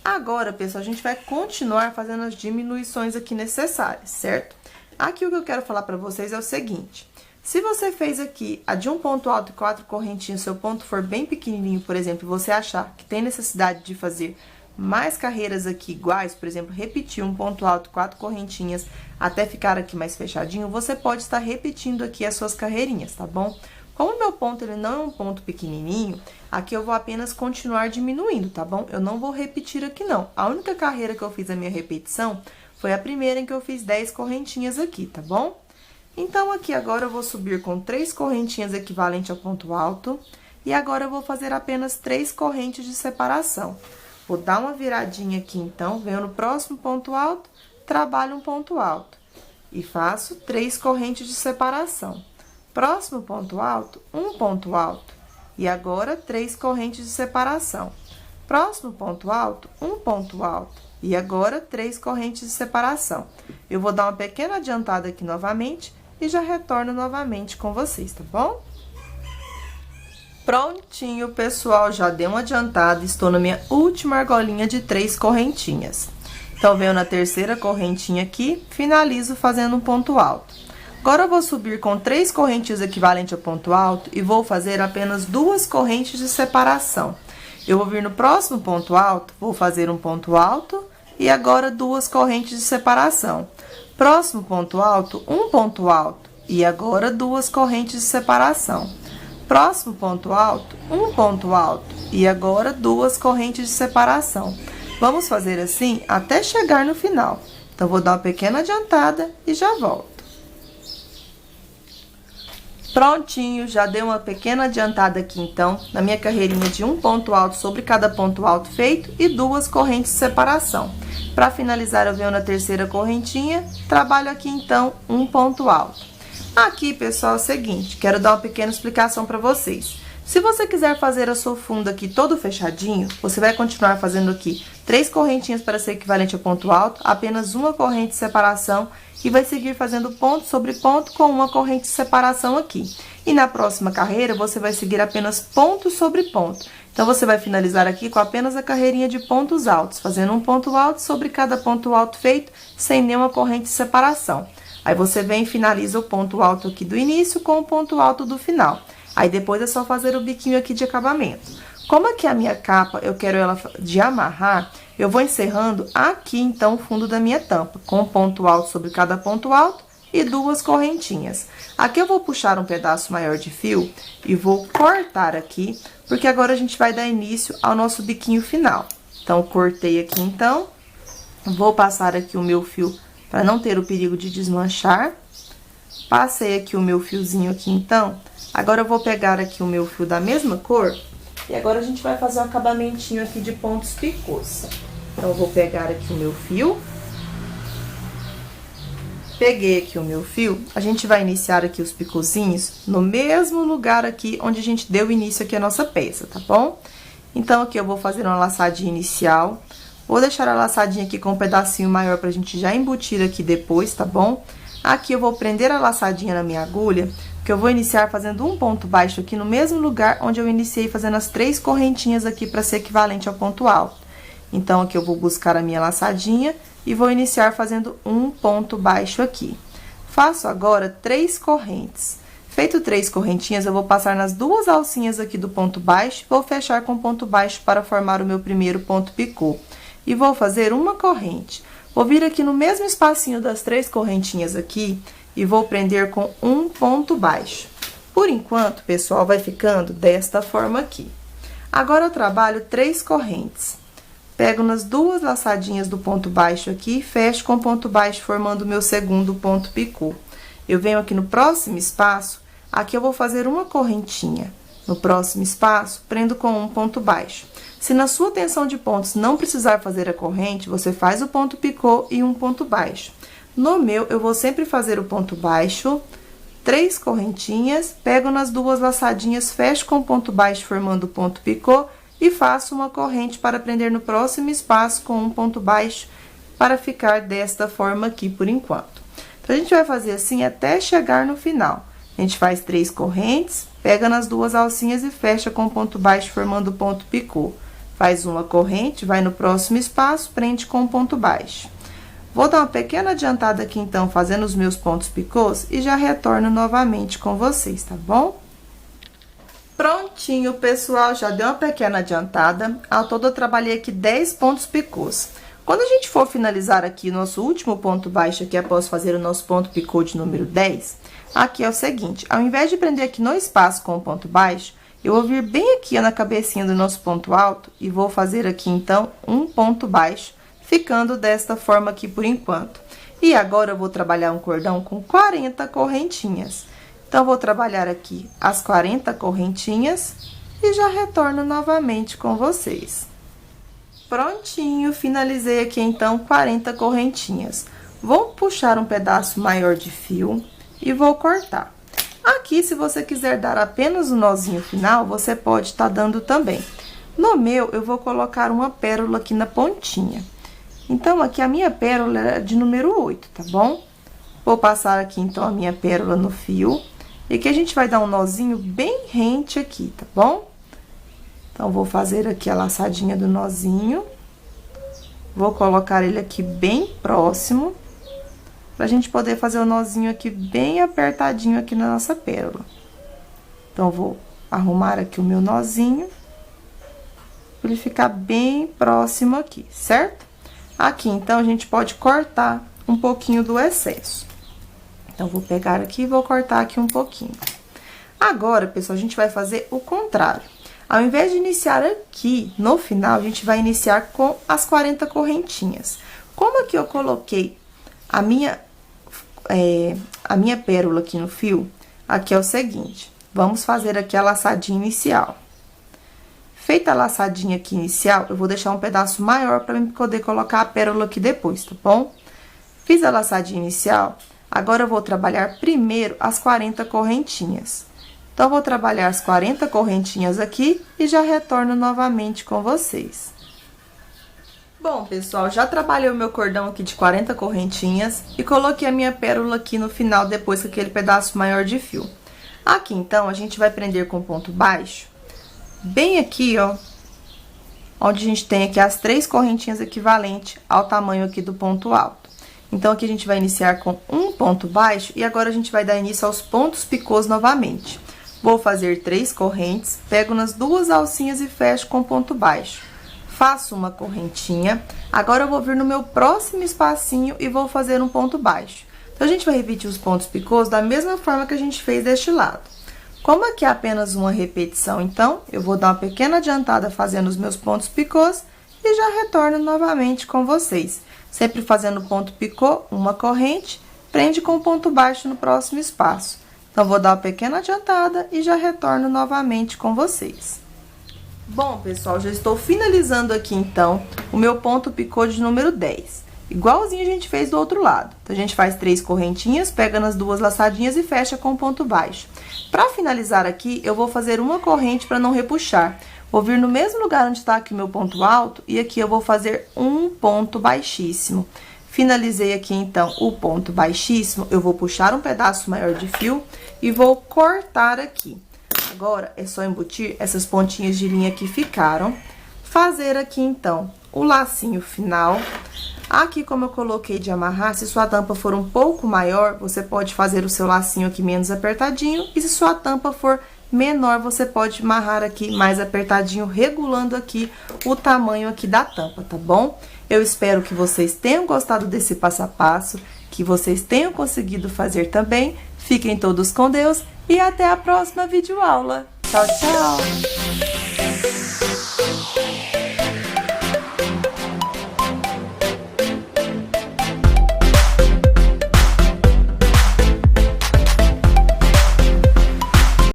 Agora, pessoal, a gente vai continuar fazendo as diminuições aqui necessárias, certo? Aqui o que eu quero falar para vocês é o seguinte: se você fez aqui a de um ponto alto e 4 correntinhas, seu ponto for bem pequenininho, por exemplo, e você achar que tem necessidade de fazer mais carreiras aqui iguais, por exemplo, repetir um ponto alto, 4 correntinhas, até ficar aqui mais fechadinho, você pode estar repetindo aqui as suas carreirinhas, tá bom? Como o meu ponto, ele não é um ponto pequenininho, aqui eu vou apenas continuar diminuindo, tá bom? Eu não vou repetir aqui, não. A única carreira que eu fiz a minha repetição foi a primeira em que eu fiz 10 correntinhas aqui, tá bom? Então, aqui agora eu vou subir com 3 correntinhas equivalente ao ponto alto. E agora eu vou fazer apenas 3 correntes de separação. Vou dar uma viradinha aqui, então, venho no próximo ponto alto, trabalho um ponto alto. E faço 3 correntes de separação. Próximo ponto alto, um ponto alto. E agora, 3 correntes de separação. Próximo ponto alto, um ponto alto. E agora, 3 correntes de separação. Eu vou dar uma pequena adiantada aqui novamente e já retorno novamente com vocês, tá bom? Prontinho, pessoal, já dei uma adiantada, estou na minha última argolinha de 3 correntinhas. Então, venho na terceira correntinha aqui, finalizo fazendo um ponto alto. Agora, eu vou subir com 3 correntes equivalentes ao ponto alto e vou fazer apenas 2 correntes de separação. Eu vou vir no próximo ponto alto, vou fazer um ponto alto e agora 2 correntes de separação. Próximo ponto alto, um ponto alto e agora 2 correntes de separação. Próximo ponto alto, um ponto alto e agora 2 correntes de separação. Vamos fazer assim até chegar no final. Então, vou dar uma pequena adiantada e já volto. Prontinho, já dei uma pequena adiantada aqui, então, na minha carreirinha de um ponto alto sobre cada ponto alto feito e 2 correntes de separação. Para finalizar, eu venho na terceira correntinha, trabalho aqui, então, um ponto alto. Aqui, pessoal, é o seguinte, quero dar uma pequena explicação para vocês. Se você quiser fazer a sua funda aqui todo fechadinho, você vai continuar fazendo aqui 3 correntinhas para ser equivalente ao ponto alto, apenas uma corrente de separação e vai seguir fazendo ponto sobre ponto com uma corrente de separação aqui. E na próxima carreira, você vai seguir apenas ponto sobre ponto. Então, você vai finalizar aqui com apenas a carreirinha de pontos altos, fazendo um ponto alto sobre cada ponto alto feito, sem nenhuma corrente de separação. Aí, você vem e finaliza o ponto alto aqui do início com o ponto alto do final. Aí, depois é só fazer o biquinho aqui de acabamento. Como aqui a minha capa, eu quero ela de amarrar, eu vou encerrando aqui, então, o fundo da minha tampa, com um ponto alto sobre cada ponto alto e 2 correntinhas. Aqui eu vou puxar um pedaço maior de fio e vou cortar aqui, porque agora a gente vai dar início ao nosso biquinho final. Então, cortei aqui, então, vou passar aqui o meu fio para não ter o perigo de desmanchar. Passei aqui o meu fiozinho aqui, então, agora eu vou pegar aqui o meu fio da mesma cor e agora a gente vai fazer um acabamentinho aqui de pontos picôs. Então, eu vou pegar aqui o meu fio. Peguei aqui o meu fio, a gente vai iniciar aqui os picôzinhos no mesmo lugar aqui onde a gente deu início aqui a nossa peça, tá bom? Então, aqui eu vou fazer uma laçadinha inicial, vou deixar a laçadinha aqui com um pedacinho maior pra gente já embutir aqui depois, tá bom? Aqui eu vou prender a laçadinha na minha agulha, que eu vou iniciar fazendo um ponto baixo aqui no mesmo lugar onde eu iniciei fazendo as 3 correntinhas aqui pra ser equivalente ao ponto alto. Então, aqui eu vou buscar a minha laçadinha e vou iniciar fazendo um ponto baixo aqui. Faço agora 3 correntes. Feito 3 correntinhas, eu vou passar nas 2 alcinhas aqui do ponto baixo, vou fechar com ponto baixo para formar o meu primeiro ponto picô. E vou fazer uma corrente. Vou vir aqui no mesmo espacinho das 3 correntinhas aqui e vou prender com um ponto baixo. Por enquanto, pessoal, vai ficando desta forma aqui. Agora, eu trabalho 3 correntes. Pego nas 2 laçadinhas do ponto baixo aqui e fecho com ponto baixo, formando o meu segundo ponto picô. Eu venho aqui no próximo espaço, aqui eu vou fazer uma correntinha. No próximo espaço, prendo com um ponto baixo. Se na sua tensão de pontos não precisar fazer a corrente, você faz o ponto picô e um ponto baixo. No meu, eu vou sempre fazer o ponto baixo, 3 correntinhas, pego nas 2 laçadinhas, fecho com ponto baixo, formando o ponto picô, e faço uma corrente para prender no próximo espaço com um ponto baixo, para ficar desta forma aqui por enquanto. Então, a gente vai fazer assim até chegar no final. A gente faz 3 correntes, pega nas 2 alcinhas e fecha com ponto baixo, formando o ponto picô. Faz uma corrente, vai no próximo espaço, prende com ponto baixo. Vou dar uma pequena adiantada aqui, então, fazendo os meus pontos picôs e já retorno novamente com vocês, tá bom? Prontinho, pessoal, já deu uma pequena adiantada. Ao todo, eu trabalhei aqui 10 pontos picôs. Quando a gente for finalizar aqui nosso último ponto baixo aqui, após fazer o nosso ponto picô de número 10, aqui é o seguinte, ao invés de prender aqui no espaço com o ponto baixo, eu vou vir bem aqui ó, na cabecinha do nosso ponto alto e vou fazer aqui, então, um ponto baixo, ficando desta forma aqui por enquanto. E agora, eu vou trabalhar um cordão com 40 correntinhas. Então, vou trabalhar aqui as 40 correntinhas e já retorno novamente com vocês. Prontinho, finalizei aqui, então, 40 correntinhas. Vou puxar um pedaço maior de fio e vou cortar. Aqui, se você quiser dar apenas o nozinho final, você pode estar dando também. No meu, eu vou colocar uma pérola aqui na pontinha. Então, aqui a minha pérola é de número 8, tá bom? Vou passar aqui, então, a minha pérola no fio. E aqui a gente vai dar um nozinho bem rente aqui, tá bom? Então, vou fazer aqui a laçadinha do nozinho. Vou colocar ele aqui bem próximo, pra gente poder fazer o nozinho aqui bem apertadinho aqui na nossa pérola. Então, vou arrumar aqui o meu nozinho, pra ele ficar bem próximo aqui, certo? Aqui, então, a gente pode cortar um pouquinho do excesso. Então, vou pegar aqui e vou cortar aqui um pouquinho. Agora, pessoal, a gente vai fazer o contrário. Ao invés de iniciar aqui, no final, a gente vai iniciar com as 40 correntinhas. Como aqui eu coloquei a minha pérola aqui no fio, aqui é o seguinte, vamos fazer aqui a laçadinha inicial. Feita a laçadinha aqui inicial, eu vou deixar um pedaço maior para eu poder colocar a pérola aqui depois, tá bom? Fiz a laçadinha inicial. Agora, eu vou trabalhar primeiro as 40 correntinhas. Então, eu vou trabalhar as 40 correntinhas aqui e já retorno novamente com vocês. Bom, pessoal, já trabalhei o meu cordão aqui de 40 correntinhas e coloquei a minha pérola aqui no final, depois com aquele pedaço maior de fio. Aqui, então, a gente vai prender com ponto baixo, bem aqui, ó, onde a gente tem aqui as 3 correntinhas equivalentes ao tamanho aqui do ponto alto. Então, aqui a gente vai iniciar com um ponto baixo e agora a gente vai dar início aos pontos picôs novamente. Vou fazer 3 correntes, pego nas 2 alcinhas e fecho com ponto baixo. Faço uma correntinha. Agora, eu vou vir no meu próximo espacinho e vou fazer um ponto baixo. Então, a gente vai repetir os pontos picôs da mesma forma que a gente fez deste lado. Como aqui é apenas uma repetição, então, eu vou dar uma pequena adiantada fazendo os meus pontos picôs e já retorno novamente com vocês. Sempre fazendo ponto picô, uma corrente, prende com ponto baixo no próximo espaço. Então, vou dar uma pequena adiantada e já retorno novamente com vocês. Bom, pessoal, já estou finalizando aqui, então, o meu ponto picô de número 10. Igualzinho a gente fez do outro lado. Então, a gente faz 3 correntinhas, pega nas 2 laçadinhas e fecha com ponto baixo. Para finalizar aqui, eu vou fazer uma corrente para não repuxar. Vou vir no mesmo lugar onde está aqui o meu ponto alto e aqui eu vou fazer um ponto baixíssimo. Finalizei aqui, então, o ponto baixíssimo, eu vou puxar um pedaço maior de fio e vou cortar aqui. Agora, é só embutir essas pontinhas de linha que ficaram. Fazer aqui, então, o lacinho final. Aqui, como eu coloquei de amarrar, se sua tampa for um pouco maior, você pode fazer o seu lacinho aqui menos apertadinho. E se sua tampa for menor, você pode amarrar aqui mais apertadinho, regulando aqui o tamanho aqui da tampa, tá bom? Eu espero que vocês tenham gostado desse passo a passo, que vocês tenham conseguido fazer também. Fiquem todos com Deus e até a próxima videoaula. Tchau, tchau!